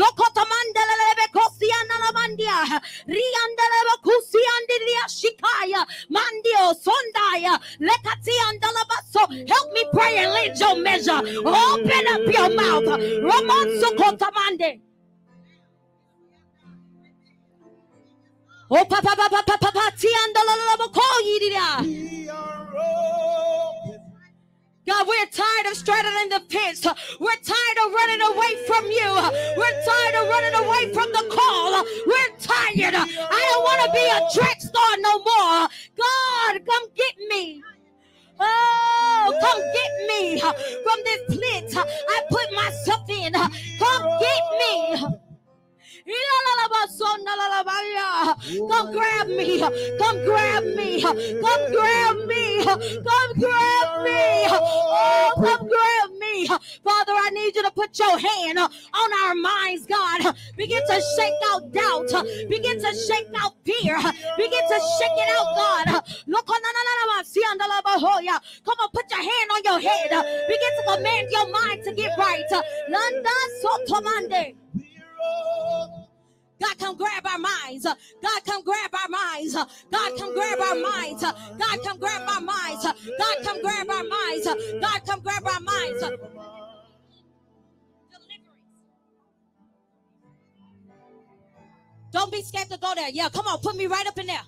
me pray and lead your measure. Open up your mouth. Oh, papa, papa, papa, papa, God, we're tired of straddling the fence. We're tired of running away from you. We're tired of running away from the call. We're tired. I don't want to be a track star no more. God, come get me. Oh, come get me from this pit I put myself in. Come get me. Come grab me. Come grab me. Come grab me. Come grab me. Oh, come grab me. Father, I need you to put your hand on our minds, God. Begin to shake out doubt. Begin to shake out fear. Begin to shake it out, God. Come on, put your hand on your head. Begin to command your mind to get right. God, come grab our minds. God, come grab our minds. God, come grab our minds. God, come grab our minds. God, come grab our minds. God, come grab our minds. Don't be scared to go there. Yeah, come on, put me right up in there.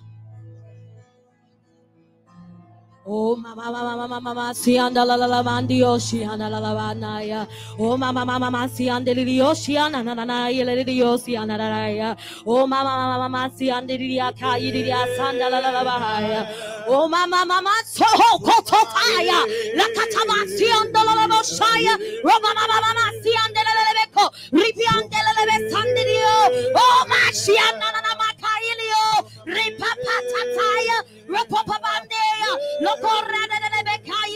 Oh mama si anda la la mandio si anda la banaya. Oh mama si anda liyo si anda na na ya liyo si anda la ya. Oh mama si anda liya kai liya sanda la la bahaya. Oh mama so kotofaya la katama si anda la boshaya. Oh mama si anda la beko ripi anda la be sandio. Oh ma si anda na makai liyo ripapa tataya. Repopabandea, Locorada de Becai,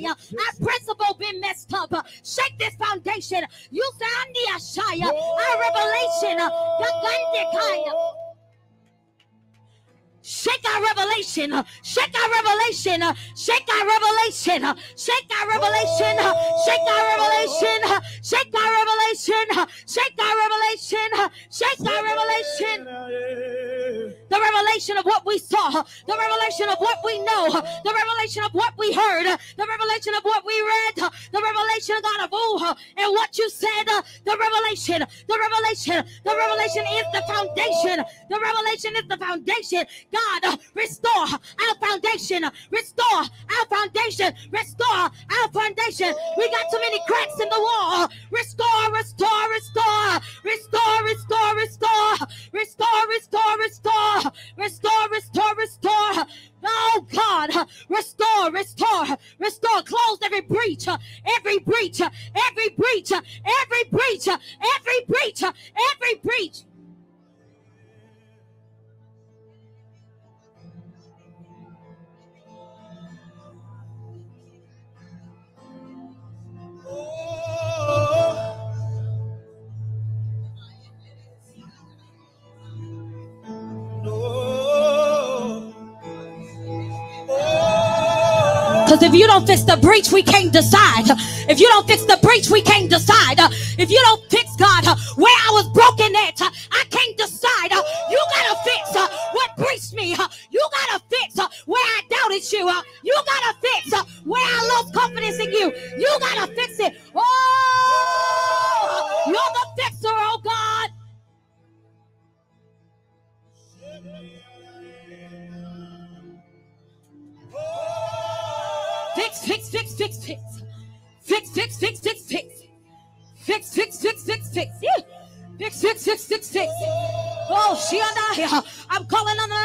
Our principle been messed up. Shake this foundation. You say, our revelation. Shake our revelation, shake our revelation, shake our revelation, shake our revelation, shake our revelation, shake our revelation, shake our revelation, shake our revelation. The revelation of what we saw, the revelation of what we know, the revelation of what we heard, the revelation of what we read, the revelation, God, of who and what you said, the revelation, the revelation, the revelation is the foundation, the revelation is the foundation. God, restore our foundation, restore our foundation, restore our foundation. We got too many cracks in the wall. Restore, restore, restore, restore, restore, restore, restore, restore, restore, restore, restore, restore. Oh God, restore, restore, restore. Close every breach, every breach, every breach, every breach, every breach, every breach. Because if you don't fix the breach, we can't decide. If you don't fix the breach, we can't decide. If you don't fix, God, where I was broken at, I can't decide. You gotta fix what breached me. You gotta fix where I doubted you. You gotta fix where I lost confidence in you. You gotta fix it. Oh, you're the fixer, oh God. Fix, fix, fix, fix, fix. Fix, fix, fix, fix, fix. Fix, fix, fix, fix, fix. Yeah. Fix, fix, fix, fix, fix. Oh, I'm calling on the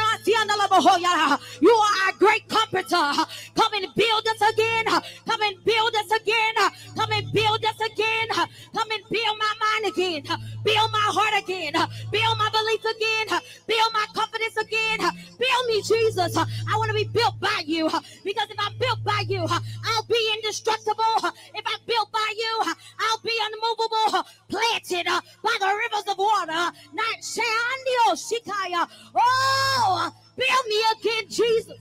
you are our great comforter. Come and build us again. Come and build us again. Come and build us again. Come and build my mind again. Build my heart again. Build my belief again. Build my confidence again. Build me, Jesus. I want to be built by you. Because if I'm built by you, I'll be indestructible. If I'm built by you, I'll be unmovable. Planted by the rivers of water. Not Shandio Shikaya. Oh, build me again, Jesus.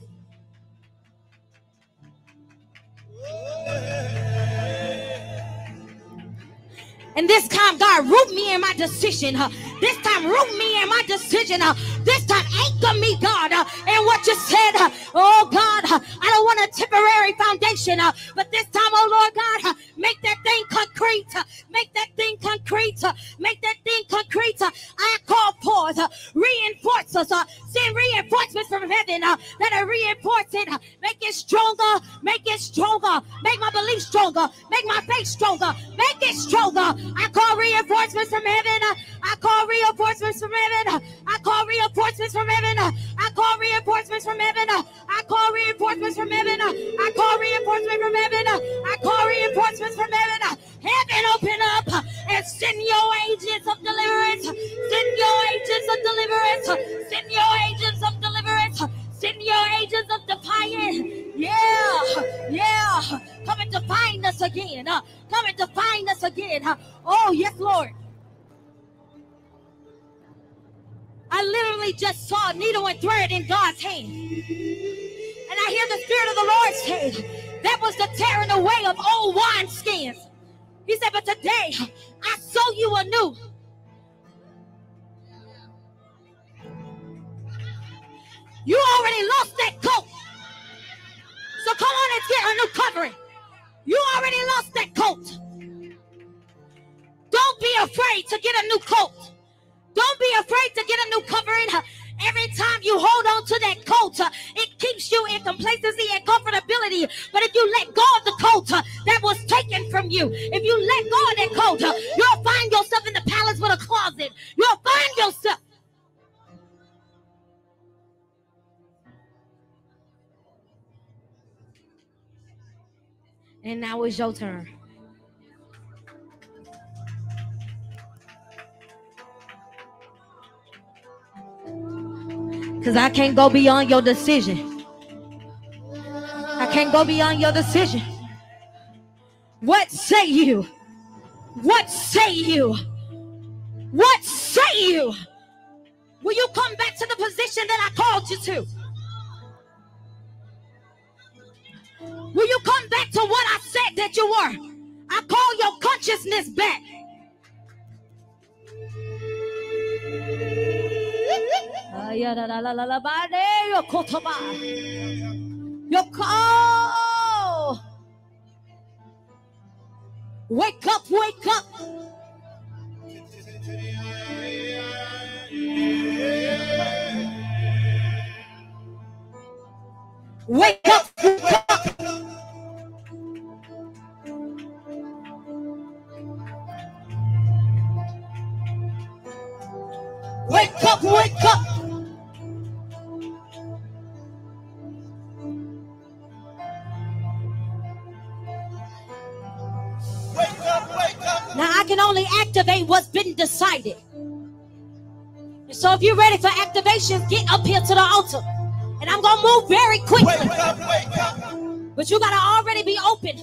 And this time, God, root me in my decision. This time, root me in my decision. This time, anchor me, God, in what you said. Oh, God, I don't want a temporary foundation. But this time, oh, Lord God, make that thing concrete. Make that thing concrete. Make that thing concrete. I call forth reinforcers. Send reinforcements from heaven that are reinforcing. Make it stronger. Make it stronger. Make my belief stronger. Make my faith stronger. Make it stronger. I call reinforcements from heaven. I call reinforcements from heaven. I call reinforcements from heaven. I call reinforcements from heaven. I call reinforcements from heaven. I call reinforcements from heaven. I call reinforcements from heaven. Heaven, open up and send your agents of deliverance. Send your agents of deliverance. Send your agents of deliverance. Send your agents of defiance. Yeah. Coming to find us again. Coming to find us again. Oh, yes, Lord. I literally just saw a needle and thread in God's hand. And I hear the Spirit of the Lord say, that was the tearing away of old wineskins. He said, but today, I sew you anew. You already lost that coat. So come on and get a new covering. You already lost that coat. Don't be afraid to get a new coat. Don't be afraid to get a new covering. Every time you hold on to that coat, it keeps you in complacency and comfortability. But if you let go of the coat that was taken from you, if you let go of that coat, you'll find yourself in the palace with a closet. You'll find yourself. And now it's your turn. Because I can't go beyond your decision. I can't go beyond your decision. What say you? What say you? What say you? Will you come back to the position that I called you to? Will you come back to what I said that you were? I call your consciousness back. Your call. Wake up, wake up. Wake up, wake up. Wake up, wake up. Wake up, wake up. Now I can only activate what's been decided. So if you're ready for activations, get up here to the altar. And I'm going to move very quickly. Wake up, wake up. But you got to already be open.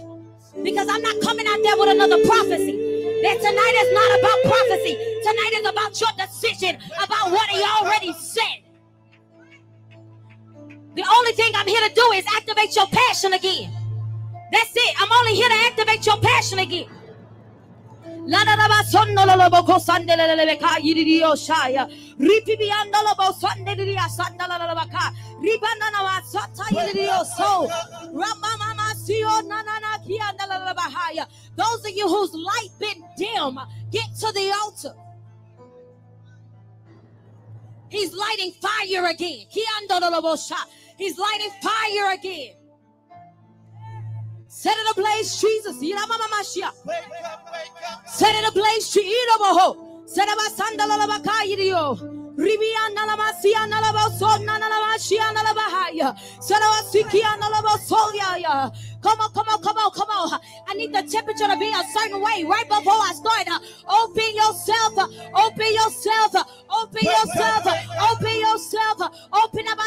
Because I'm not coming out there with another prophecy. That tonight is not about prophecy. Tonight is about your decision about what he already said. The only thing I'm here to do is activate your passion again. That's it. I'm only here to activate your passion again. La la la ba sonno lo lo boko sande le le ka yidi dio shaya ripi bi andolo bo sande dio sanda la la ba ka ribana na wa sata yidi dio so rama mama sio na na na ki andala la ba haya. Those of you whose light been dim, get to the altar. He's lighting fire again. Ki andolo lo bo sha. He's lighting fire again. Set it ablaze, Jesus. Set it ablaze, Jesus. Set it ablaze, Come on, come on, come on, come on. I need the temperature to be a certain way right before I start. Open yourself, open yourself, open yourself, open yourself, open up.